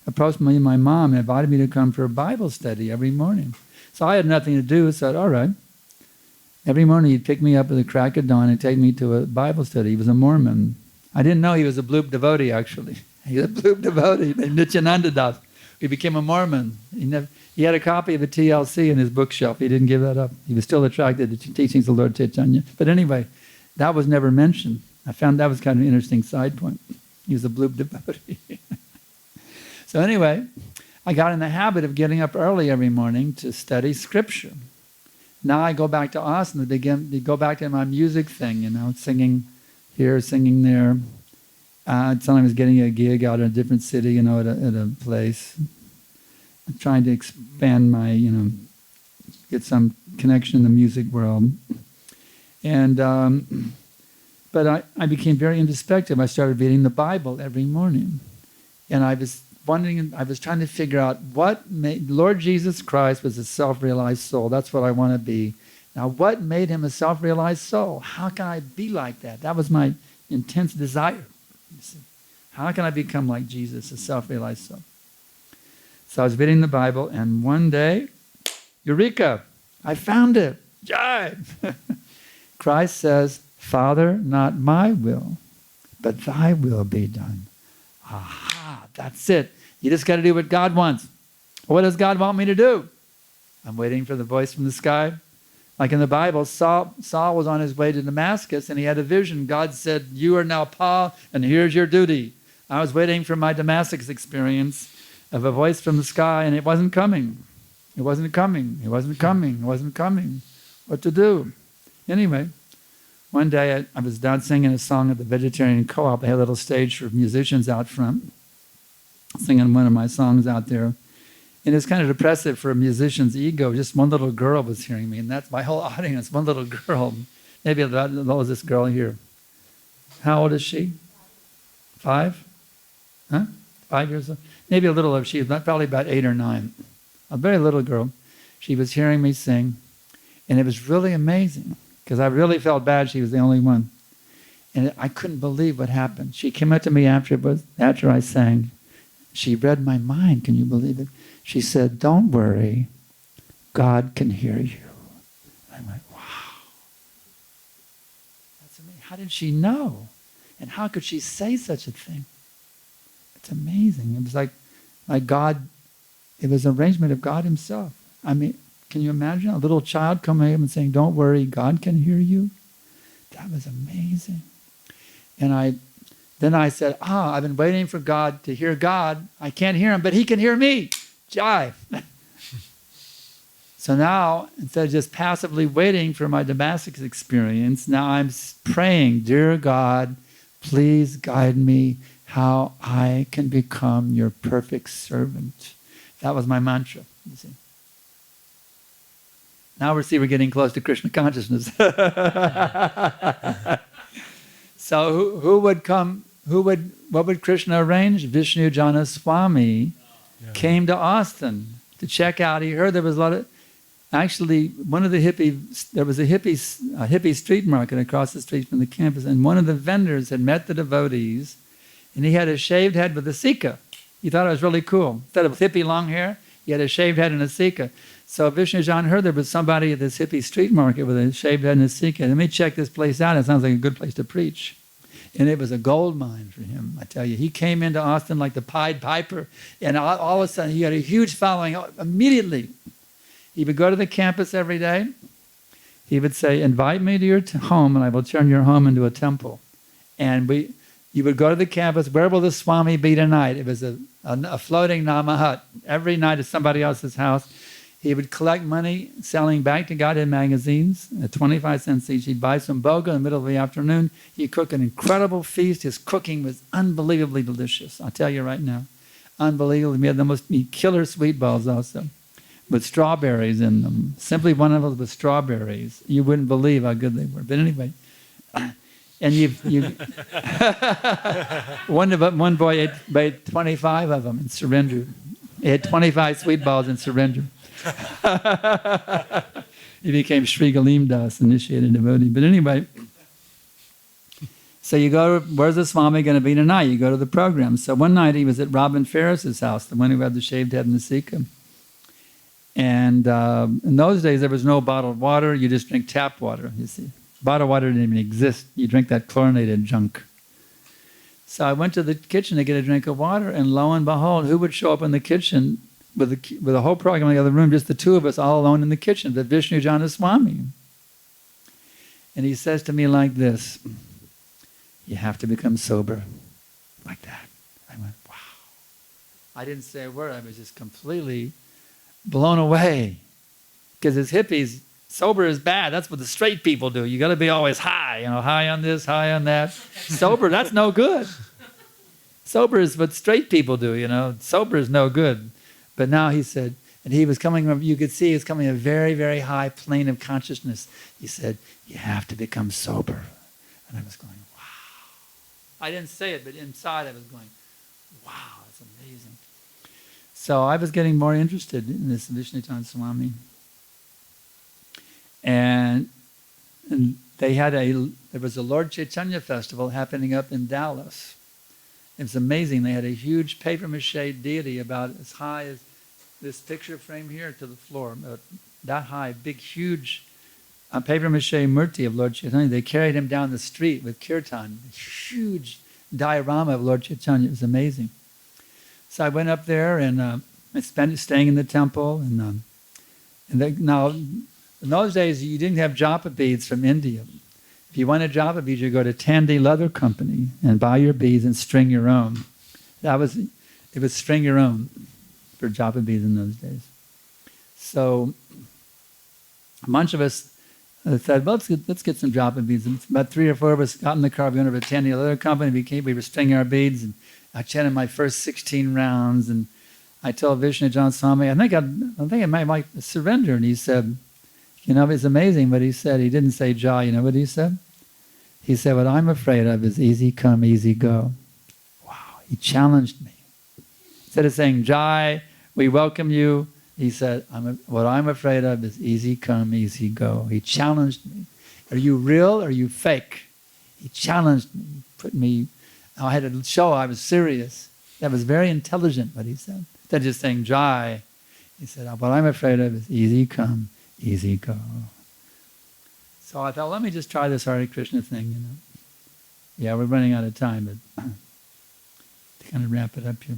approached me and my mom and invited me to come for a Bible study every morning. So I had nothing to do, so I said, all right. Every morning he'd pick me up at the crack of dawn and take me to a Bible study. He was a Mormon. I didn't know he was a Bloop devotee, actually. He was a Bloop devotee named Nityananda Das. He became a Mormon. He had a copy of the TLC in his bookshelf. He didn't give that up. He was still attracted to the teachings of Lord Chaitanya. But anyway, that was never mentioned. I found that was kind of an interesting side point. He was a Bloop devotee. So anyway, I got in the habit of getting up early every morning to study scripture. Now I go back to Austin to go back to my music thing, singing here, singing there. Sometimes getting a gig out in a different city, at a place. I'm trying to expand my, get some connection in the music world. And, but I became very introspective. I started reading the Bible every morning. And I was wondering, I was trying to figure out what made, Lord Jesus Christ was a self-realized soul. That's what I want to be. Now, what made him a self-realized soul? How can I be like that? That was my intense desire. You see. How can I become like Jesus, a self-realized soul? So I was reading the Bible, and one day, Eureka! I found it. Jai! Christ says, Father, not my will, but thy will be done. Aha, that's it. You just got to do what God wants. What does God want me to do? I'm waiting for the voice from the sky. Like in the Bible, Saul was on his way to Damascus, and he had a vision. God said, you are now Paul, and here's your duty. I was waiting for my Damascus experience of a voice from the sky, and it wasn't coming. It wasn't coming. It wasn't coming. It wasn't coming. What to do? Anyway, one day I was down singing a song at the Vegetarian Co-op. They had a little stage for musicians out front, singing one of my songs out there. And it's kind of depressive for a musician's ego. Just one little girl was hearing me, and that's my whole audience, one little girl. Maybe about as old as this girl here. How old is she? 5? Huh? 5 years old? Maybe a little of she was probably about 8 or 9. A very little girl. She was hearing me sing, and it was really amazing because I really felt bad she was the only one. And I couldn't believe what happened. She came up to me after I sang. She read my mind. Can you believe it? She said, don't worry, God can hear you. I went, wow. That's amazing. How did she know? And how could she say such a thing? It's amazing. It was like God, it was an arrangement of God himself. I mean, can you imagine a little child coming up and saying, don't worry, God can hear you? That was amazing. And then I said, I've been waiting for God to hear God. I can't hear him, but he can hear me. Jai. So now, instead of just passively waiting for my Damascus experience, now I'm praying, dear God, please guide me how I can become your perfect servant. That was my mantra, you see. Now we're getting close to Krishna Consciousness. So who would come, what would Krishna arrange? Vishnu Jana Swami came to Austin to check out. He heard there was a lot of, actually, there was a hippie street market across the street from the campus, and one of the vendors had met the devotees, and he had a shaved head with a sika. He thought it was really cool. Instead of hippie long hair, he had a shaved head and a sika. So Vishnujan heard there was somebody at this hippie street market with a shaved head and a sika. Let me check this place out. It sounds like a good place to preach. And it was a gold mine for him, I tell you. He came into Austin like the Pied Piper, and all of a sudden he had a huge following immediately. He would go to the campus every day. He would say, invite me to your home, and I will turn your home into a temple. And you would go to the campus. Where will the Swami be tonight? It was a floating Nama hut. Every night at somebody else's house. He would collect money, selling back to Godhead magazines at 25 cents each. He'd buy some boga in the middle of the afternoon. He'd cook an incredible feast. His cooking was unbelievably delicious. I'll tell you right now. Unbelievable. We had the most killer sweet balls also, with strawberries in them. Simply one of them with strawberries. You wouldn't believe how good they were. But anyway, and one boy ate 25 of them and surrendered. He had 25 sweet balls and surrendered. He became Sri Galim Das, initiated devotee. But anyway, So you go, where's the Swami going to be tonight? You go to the program. So one night he was at Robin Ferris's house, the one who had the shaved head and the Sikha. And in those days, there was no bottled water. You just drink tap water, you see. Bottled water didn't even exist. You drink that chlorinated junk. So I went to the kitchen to get a drink of water, and lo and behold, who would show up in the kitchen with the whole program in the other room, just the two of us all alone in the kitchen, the Vishnu Jana Swami. And he says to me like this, you have to become sober. Like that. I went, wow. I didn't say a word. I was just completely blown away. Because as hippies, sober is bad. That's what the straight people do. You got to be always high, high on this, high on that. Sober, that's no good. Sober is what straight people do, Sober is no good. But now he said, and he was coming from, you could see he was coming a very, very high plane of consciousness. He said, you have to become sober. And I was going, wow. I didn't say it, but inside I was going, wow, that's amazing. So I was getting more interested in this Vishnutan Swami. And there was a Lord Chaitanya festival happening up in Dallas. It was amazing. They had a huge papier-mâché deity about as high as this picture frame here to the floor, that high, big, huge papier-mâché murti of Lord Chaitanya. They carried him down the street with kirtan, a huge diorama of Lord Chaitanya. It was amazing. So I went up there and I spent staying in the temple. Now, in those days, you didn't have japa beads from India. If you wanted japa beads, you go to Tandy Leather Company and buy your beads and string your own. It was string your own for japa beads in those days. So a bunch of us said, well, let's get some japa beads. And about 3 or 4 of us got in the car. We went over to Tandy Leather Company. We were stringing our beads, and I chanted my first 16 rounds. And I told Vishnu John Swami, I think I might like surrender. And he said, it's amazing, but he didn't say Jai. You know what he said? He said, what I'm afraid of is easy come, easy go. Wow, he challenged me. Instead of saying, Jai, we welcome you, he said, what I'm afraid of is easy come, easy go. He challenged me. Are you real or are you fake? He challenged me, I had to show I was serious. That was very intelligent, what he said. Instead of just saying Jai, he said, what I'm afraid of is easy come, easy go. So I thought, let me just try this Hare Krishna thing, Yeah, we're running out of time, but to kind of wrap it up here.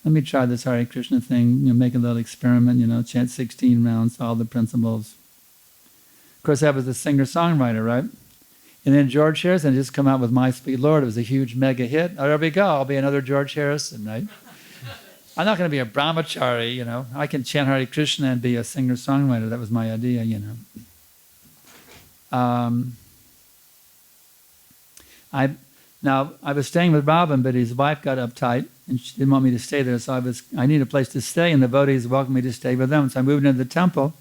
Let me try this Hare Krishna thing, make a little experiment, chant 16 rounds, all the principles. Of course, I was a singer-songwriter, right? And then George Harrison just come out with My Sweet Lord. It was a huge mega hit. Oh, there we go. I'll be another George Harrison, right? I'm not going to be a brahmachari, I can chant Hare Krishna and be a singer-songwriter. That was my idea, I was staying with Robin, but his wife got uptight, and she didn't want me to stay there, so I needed a place to stay, and the devotees welcomed me to stay with them. So I moved into the temple,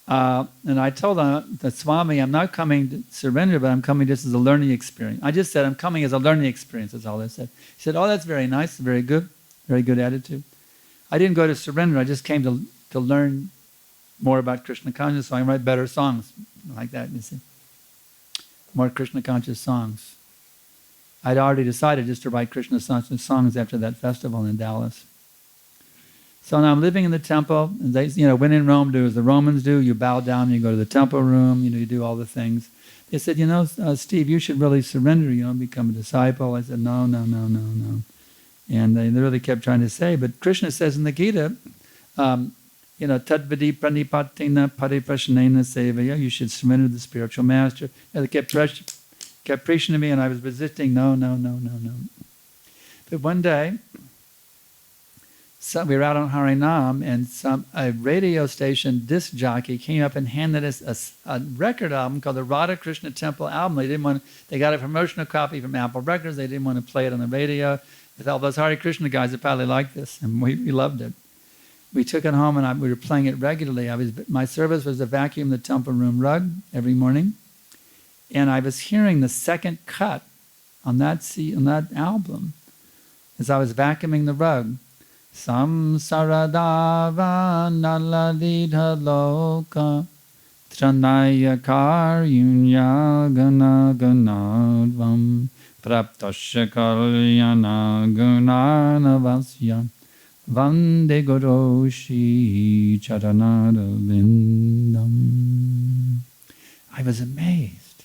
and I told the Swami, I'm not coming to surrender, but I'm coming just as a learning experience. I just said, I'm coming as a learning experience, that's all I said. He said, oh, that's very nice, very good attitude. I didn't go to surrender, I just came to learn more about Krishna Consciousness, so I can write better songs like that, you see. More Krishna Conscious songs. I'd already decided just to write Krishna Conscious songs after that festival in Dallas. So now I'm living in the temple, and they, when in Rome, do as the Romans do, you bow down, you go to the temple room, you do all the things. They said, Steve, you should really surrender, become a disciple. I said, no. And they really kept trying to say, but Krishna says in the Gita, Tadvadi pranipatina pariprashanena sevaya, you should surrender to the spiritual master. And they kept preaching to me, and I was resisting, no. But one day, we were out on Harinam, and a radio station disc jockey came up and handed us a record album called the Radha Krishna Temple album. They got a promotional copy from Apple Records. They didn't want to play it on the radio. They thought those Hare Krishna guys would probably like this, and we loved it. We took it home, and we were playing it regularly. My service was to vacuum the temple room rug every morning, and I was hearing the second cut on that album as I was vacuuming the rug. Samsaradava naladidha loka Tranaya karunya gana ganadvam praptasya kalyana gunanavasya vande goroshi charanarvindam. I was amazed.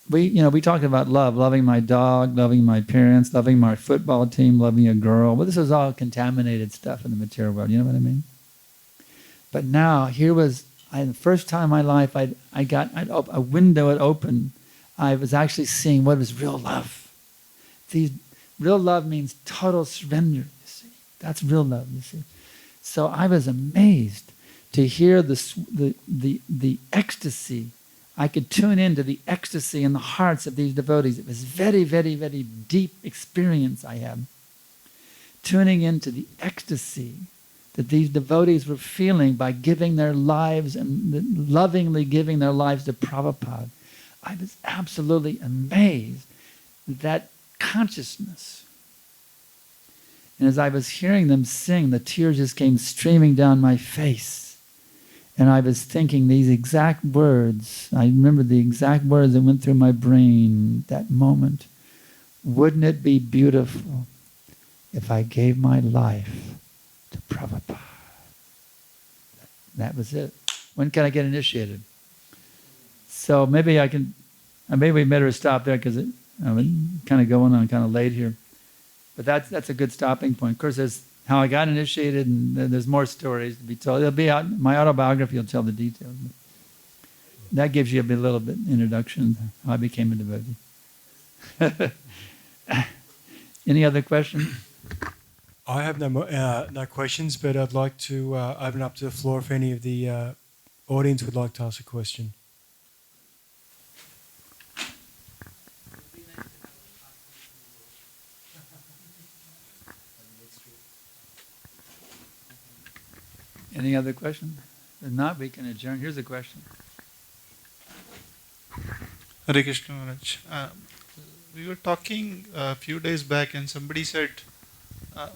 We talked about love, loving my dog, loving my parents, loving my football team, loving a girl. Well, this was all contaminated stuff in the material world. You know what I mean? But now, here was the first time in my life a window had opened. I was actually seeing what was real love. Real love means total surrender, you see. That's real love, you see. So I was amazed to hear the ecstasy. I could tune into the ecstasy in the hearts of these devotees. It was very, very, very deep experience I had. Tuning into the ecstasy that these devotees were feeling by giving their lives and lovingly giving their lives to Prabhupada. I was absolutely amazed at that consciousness. And as I was hearing them sing, the tears just came streaming down my face. And I was thinking these exact words. I remember the exact words that went through my brain that moment. Wouldn't it be beautiful if I gave my life to Prabhupada? That was it. When can I get initiated? So maybe we better stop there because I'm kind of going on kind of late here. But that's a good stopping point. Of course, there's how I got initiated, and there's more stories to be told. It'll be out, my autobiography will tell the details. That gives you a little bit introduction to how I became a devotee. Any other questions? I have no questions, but I'd like to open up to the floor if any of the audience would like to ask a question. Any other questions? If not, we can adjourn. Here's a question. Hare Krishna Maharaj. We were talking a few days back and somebody said,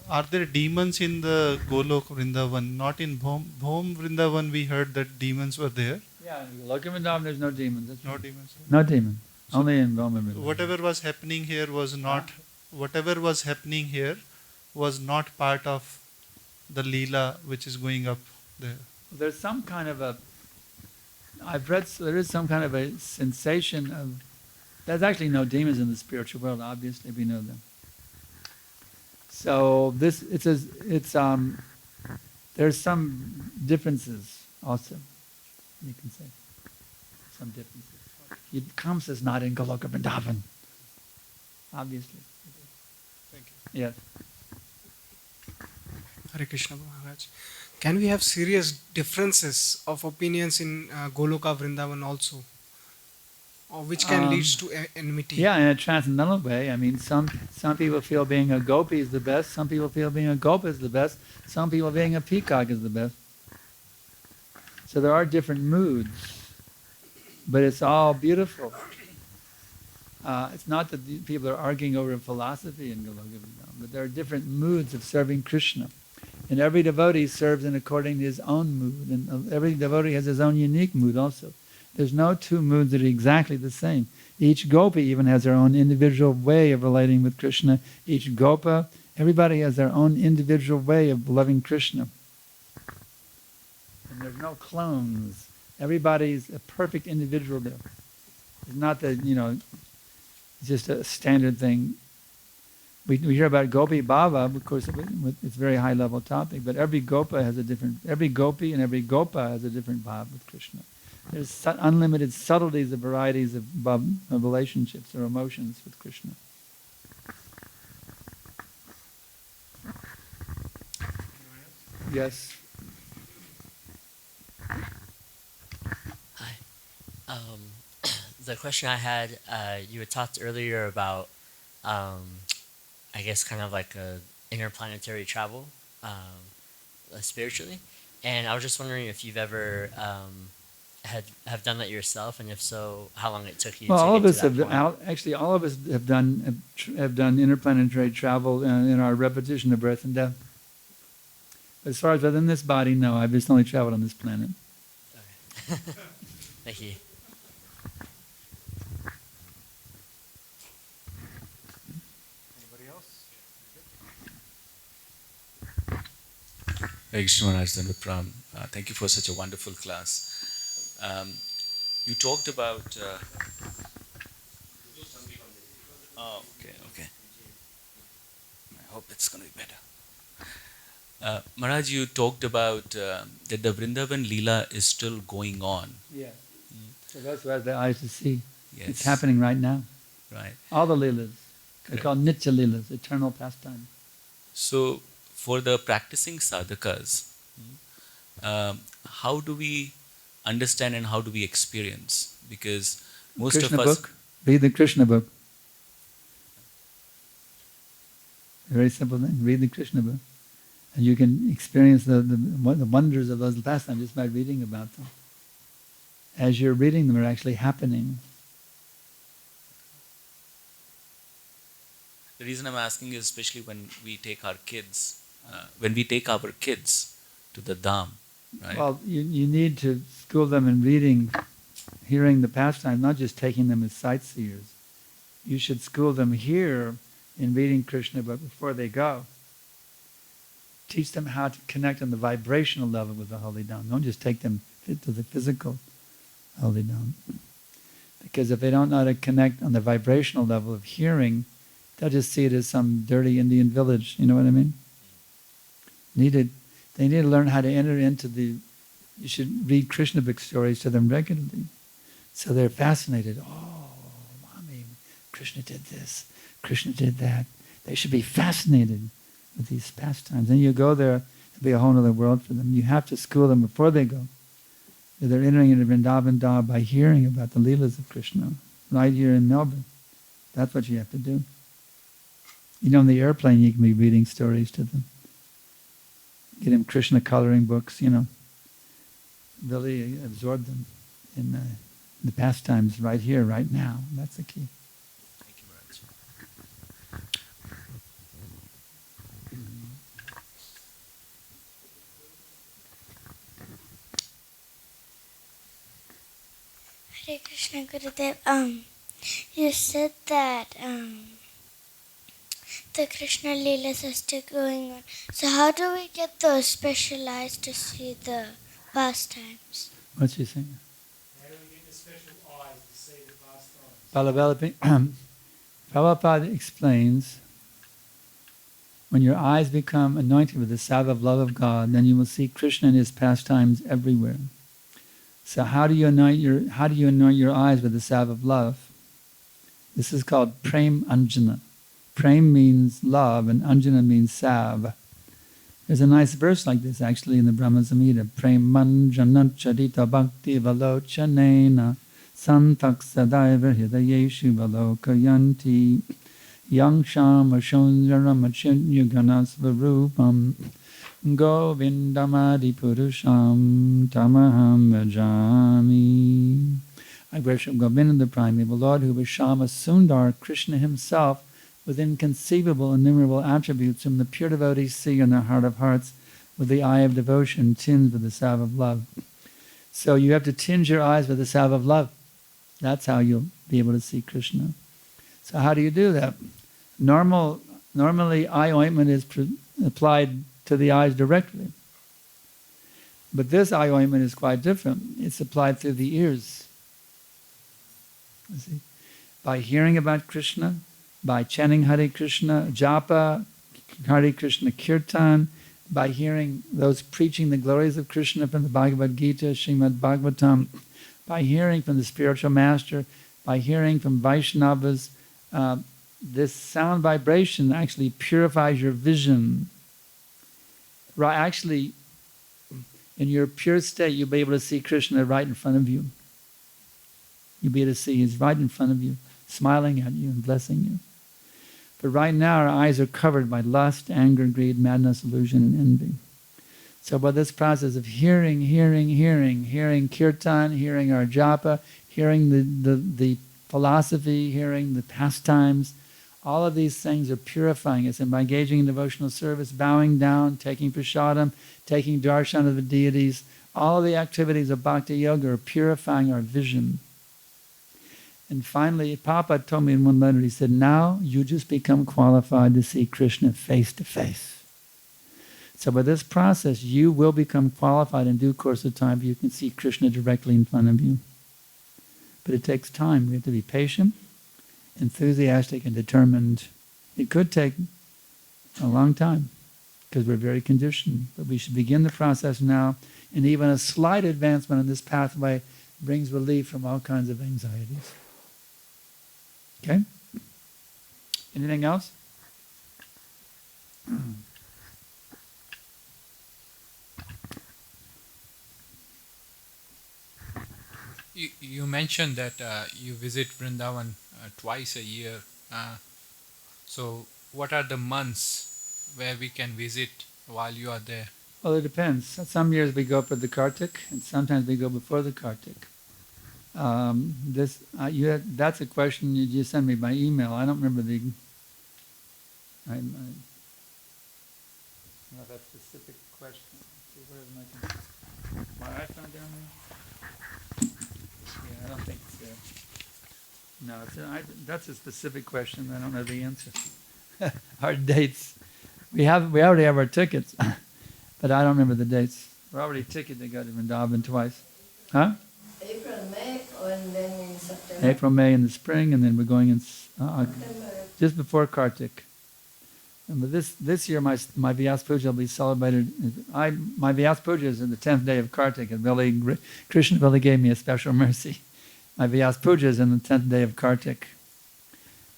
are there demons in the Golok Vrindavan? Not in Bhom Vrindavan we heard that demons were there. Yeah, in Golok Vrindavan there's no demons. That's No right. demons. No demons. So only in Bhom Vrindavan. Whatever was happening here was not part of the Leela which is going up there. There's some kind of there is some kind of a sensation of, there's actually no demons in the spiritual world, obviously, we know them. So there's some differences also, you can say. Some differences. Kamsa is not in Goloka Vrindavan, obviously. Thank you. Yes. Hare Krishna Maharaj. Can we have serious differences of opinions in Goloka Vrindavan also? Or which can lead to enmity? Yeah, in a transcendental way. I mean, some people feel being a gopi is the best. Some people feel being a gopa is the best. Some people being a peacock is the best. So there are different moods, but it's all beautiful. It's not that people are arguing over philosophy in Goloka Vrindavan, but there are different moods of serving Krishna. And every devotee serves in according to his own mood, and every devotee has his own unique mood also. There's no two moods that are exactly the same. Each gopi even has their own individual way of relating with Krishna. Each gopa, everybody has their own individual way of loving Krishna. And there's no clones. Everybody's a perfect individual there. It's not that, it's just a standard thing. We hear about Gopi Bhava, of course, it's a very high level topic, but every gopi and every gopa has a different bhav with Krishna. There's unlimited subtleties of varieties of relationships or emotions with Krishna. Yes. Hi. The question I had, you had talked earlier about, I guess, kind of like a interplanetary travel spiritually, and I was just wondering if you've ever have done that yourself, and if so, how long it took you. Well, to all of get us to that have point? actually all of us have done interplanetary travel in our repetition of birth and death. As far as within this body, no, I've just only traveled on this planet. Okay. Thank you. Thank you for such a wonderful class. You talked about. Okay. I hope it's going to be better. Maharaj, you talked about that the Vrindavan Leela is still going on. Yeah. So that's who has the eyes to see. Yes. It's happening right now. Right. All the Leelas. They're called Nitya Leelas, eternal pastime. So, for the practicing sadhakas, how do we understand and how do we experience? Because most Krishna of us... book. Read the Krishna book. A very simple thing. Read the Krishna book. And you can experience the wonders of those pastimes just by reading about them. As you're reading them, they're actually happening. The reason I'm asking is especially when we take our kids, to the Dham, right? Well, you need to school them in reading, hearing the pastime, not just taking them as sightseers. You should school them here in reading Krishna book before they go. Teach them how to connect on the vibrational level with the Holy Dham. Don't just take them to the physical Holy Dham. Because if they don't know how to connect on the vibrational level of hearing, they'll just see it as some dirty Indian village. You know what I mean? They need to learn how to enter into the... You should read Krishna book stories to them regularly. So they're fascinated. Oh, mommy, Krishna did this. Krishna did that. They should be fascinated with these pastimes. And you go there, it'll be a whole other world for them. You have to school them before they go. They're entering into Vrindavan Dham by hearing about the Leelas of Krishna, right here in Melbourne. That's what you have to do. You know, on the airplane, you can be reading stories to them. Get them Krishna coloring books, you know. Really absorb them in the pastimes right here, right now. That's the key. Thank you, Maharaj. Hare Krishna Gurudev. You said that the Krishna Leelas are still going on. So how do we get those special eyes to see the pastimes? What's she saying? How do we get the special eyes to see the pastimes? Prabhupada explains, when your eyes become anointed with the salve of love of God, then you will see Krishna and his pastimes everywhere. So how do you anoint your eyes with the salve of love? This is called Prem Anjana. Prem means love and Anjana means salve. There's a nice verse like this actually in the Brahma Samhita. Prem Anjana Charita Bhakti Valochanena Santak Sadaiva Hidayeshu Valokayanti Yang Shama Shonjaramachyaganas Varupam Govindamadi Purusham Tamaham Vajami. I worship Govinda the primeval Lord, who was Shama Sundar, Krishna himself, with inconceivable, innumerable attributes, whom the pure devotees see in their heart of hearts with the eye of devotion, tinged with the salve of love. So you have to tinge your eyes with the salve of love. That's how you'll be able to see Krishna. So how do you do that? Normally, eye ointment is applied to the eyes directly. But this eye ointment is quite different. It's applied through the ears. You see? By hearing about Krishna, by chanting Hare Krishna, japa, Hare Krishna kirtan, by hearing those preaching the glories of Krishna from the Bhagavad Gita, Śrīmad Bhāgavatam, by hearing from the spiritual master, by hearing from Vaishnavas, this sound vibration actually purifies your vision. Actually, in your pure state, you'll be able to see Krishna right in front of you. You'll be able to see He's right in front of you, smiling at you and blessing you. But right now, our eyes are covered by lust, anger, greed, madness, illusion, and envy. So by this process of hearing kirtan, hearing our japa, hearing the philosophy, hearing the pastimes, all of these things are purifying us. And by engaging in devotional service, bowing down, taking prasadam, taking darshan of the deities, All of the activities of bhakti yoga are purifying our vision. And finally, Prabhupada told me in one letter, he said, now you just become qualified to see Krishna face to face. So by this process, you will become qualified in due course of time. You can see Krishna directly in front of you. But it takes time. We have to be patient, enthusiastic, and determined. It could take a long time because we're very conditioned. But we should begin the process now. And even a slight advancement on this pathway brings relief from all kinds of anxieties. Okay? Anything else? You mentioned that you visit Vrindavan twice a year. So what are the months where we can visit while you are there? Well, it depends. Some years we go for the Kartik, and sometimes we go before the Kartik. That's a question you just sent me by email. I don't remember the... I don't know that specific question. Where is my iPhone down there? Yeah, I don't think it's there. No, that's a specific question. I don't know the answer. Our dates. We already have our tickets, but I don't remember the dates. We're already ticketed to go to Vrindavan twice. Huh? April, May, and then in September. April, May in the spring, and then we're going in just before Kartik. But this year, my Vyas Puja will be celebrated. My Vyas Puja is on the 10th day of Kartik, and Krishna really gave me a special mercy. My Vyas Puja is on the 10th day of Kartik.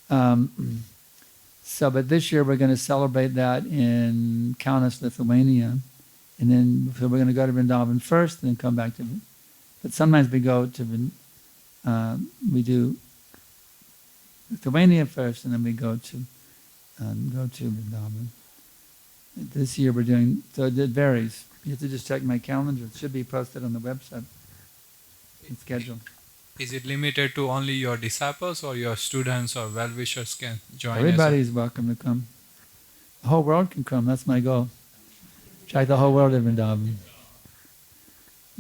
But this year we're going to celebrate that in Kaunas, Lithuania, and then so we're going to go to Vrindavan first, and then come back to. But sometimes we go to we do Lithuania first, and then we go to Vrindavan. This year we're doing, so it varies. You have to just check my calendar. It should be posted on the website. It's scheduled. Is it limited to only your disciples, or your students or well-wishers can join? Everybody is welcome to come. The whole world can come. That's my goal. Check the whole world in Vrindavan.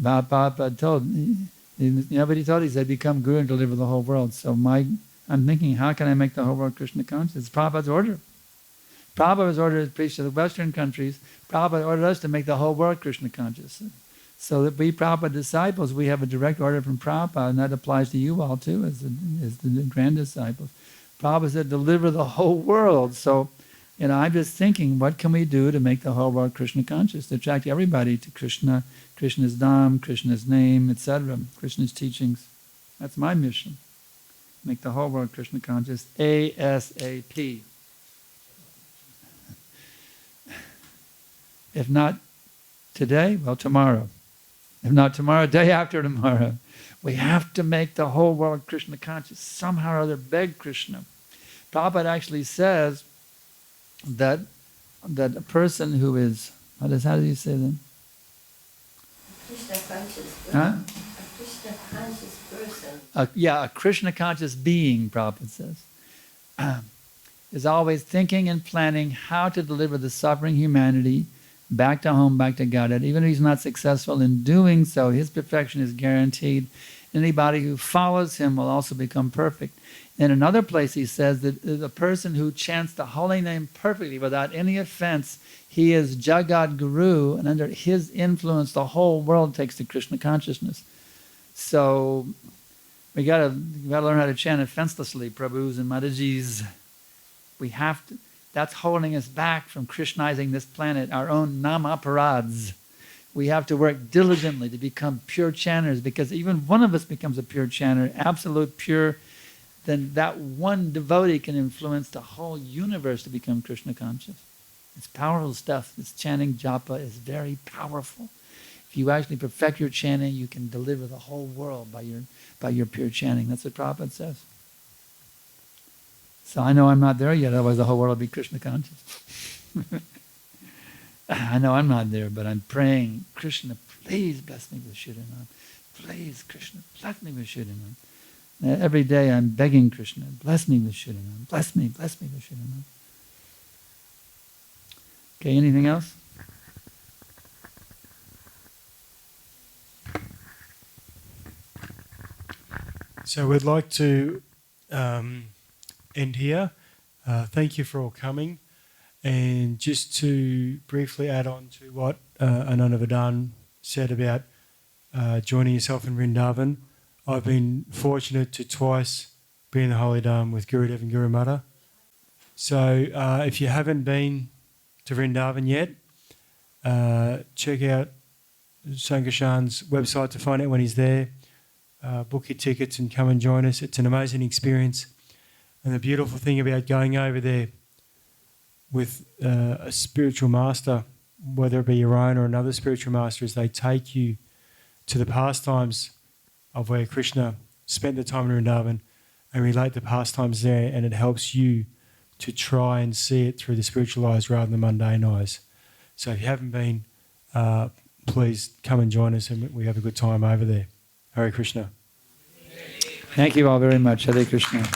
Prabhupada told, nobody told, he said, become guru and deliver the whole world. So I'm thinking, how can I make the whole world Krishna conscious? It's Prabhupada's order. Prabhupada's order is preached to the Western countries. Prabhupada ordered us to make the whole world Krishna conscious. So that we Prabhupada disciples, we have a direct order from Prabhupada, and that applies to you all too, as the grand disciples. Prabhupada said, deliver the whole world. So, I'm just thinking, what can we do to make the whole world Krishna conscious, to attract everybody to Krishna, Krishna's Dham, Krishna's name, etc., Krishna's teachings. That's my mission. Make the whole world Krishna conscious, ASAP. If not today, well, tomorrow. If not tomorrow, day after tomorrow. We have to make the whole world Krishna conscious. Somehow or other, beg Krishna. Prabhupada actually says that a person who is, how do you say that? Krishna conscious person. Huh? A Krishna conscious person. A Krishna conscious being, Prabhupada says, is always thinking and planning how to deliver the suffering humanity back to home, back to Godhead. Even if he's not successful in doing so, his perfection is guaranteed. Anybody who follows him will also become perfect. In another place he says that the person who chants the holy name perfectly without any offense, he is Jagat Guru, and under his influence the whole world takes to Krishna consciousness. So we gotta learn how to chant offenselessly, Prabhus and Madhajis. We have to. That's holding us back from Krishnizing this planet, our own nama-parads. We have to work diligently to become pure chanters, because even one of us becomes a pure chanter, absolute pure, then that one devotee can influence the whole universe to become Krishna conscious. It's powerful stuff. This chanting japa is very powerful. If you actually perfect your chanting, you can deliver the whole world by your pure chanting. That's what Prabhupada says. So I know I'm not there yet, otherwise the whole world will be Krishna conscious. I know I'm not there, but I'm praying, Krishna, please bless me with Shuddhanam. Please, Krishna, bless me with Shuddhanam. Every day I'm begging Krishna, bless me with Shuddhanam. Bless me with Shuddhanam. Okay, anything else? So we'd like to end here. Thank you for all coming. And just to briefly add on to what Anandavadan said about joining yourself in Vrindavan, I've been fortunate to twice be in the Holy Dham with Gurudev and Guru Mata. So if you haven't been to Vrindavan yet, check out Sankarshan's website to find out when he's there. Book your tickets and come and join us. It's an amazing experience. And the beautiful thing about going over there with a spiritual master, whether it be your own or another spiritual master, is they take you to the pastimes of where Krishna spent the time in Vrindavan and relate the pastimes there, and it helps you to try and see it through the spiritual eyes rather than the mundane eyes. So if you haven't been, please come and join us and we have a good time over there. Hare Krishna. Thank you all very much. Hare Krishna.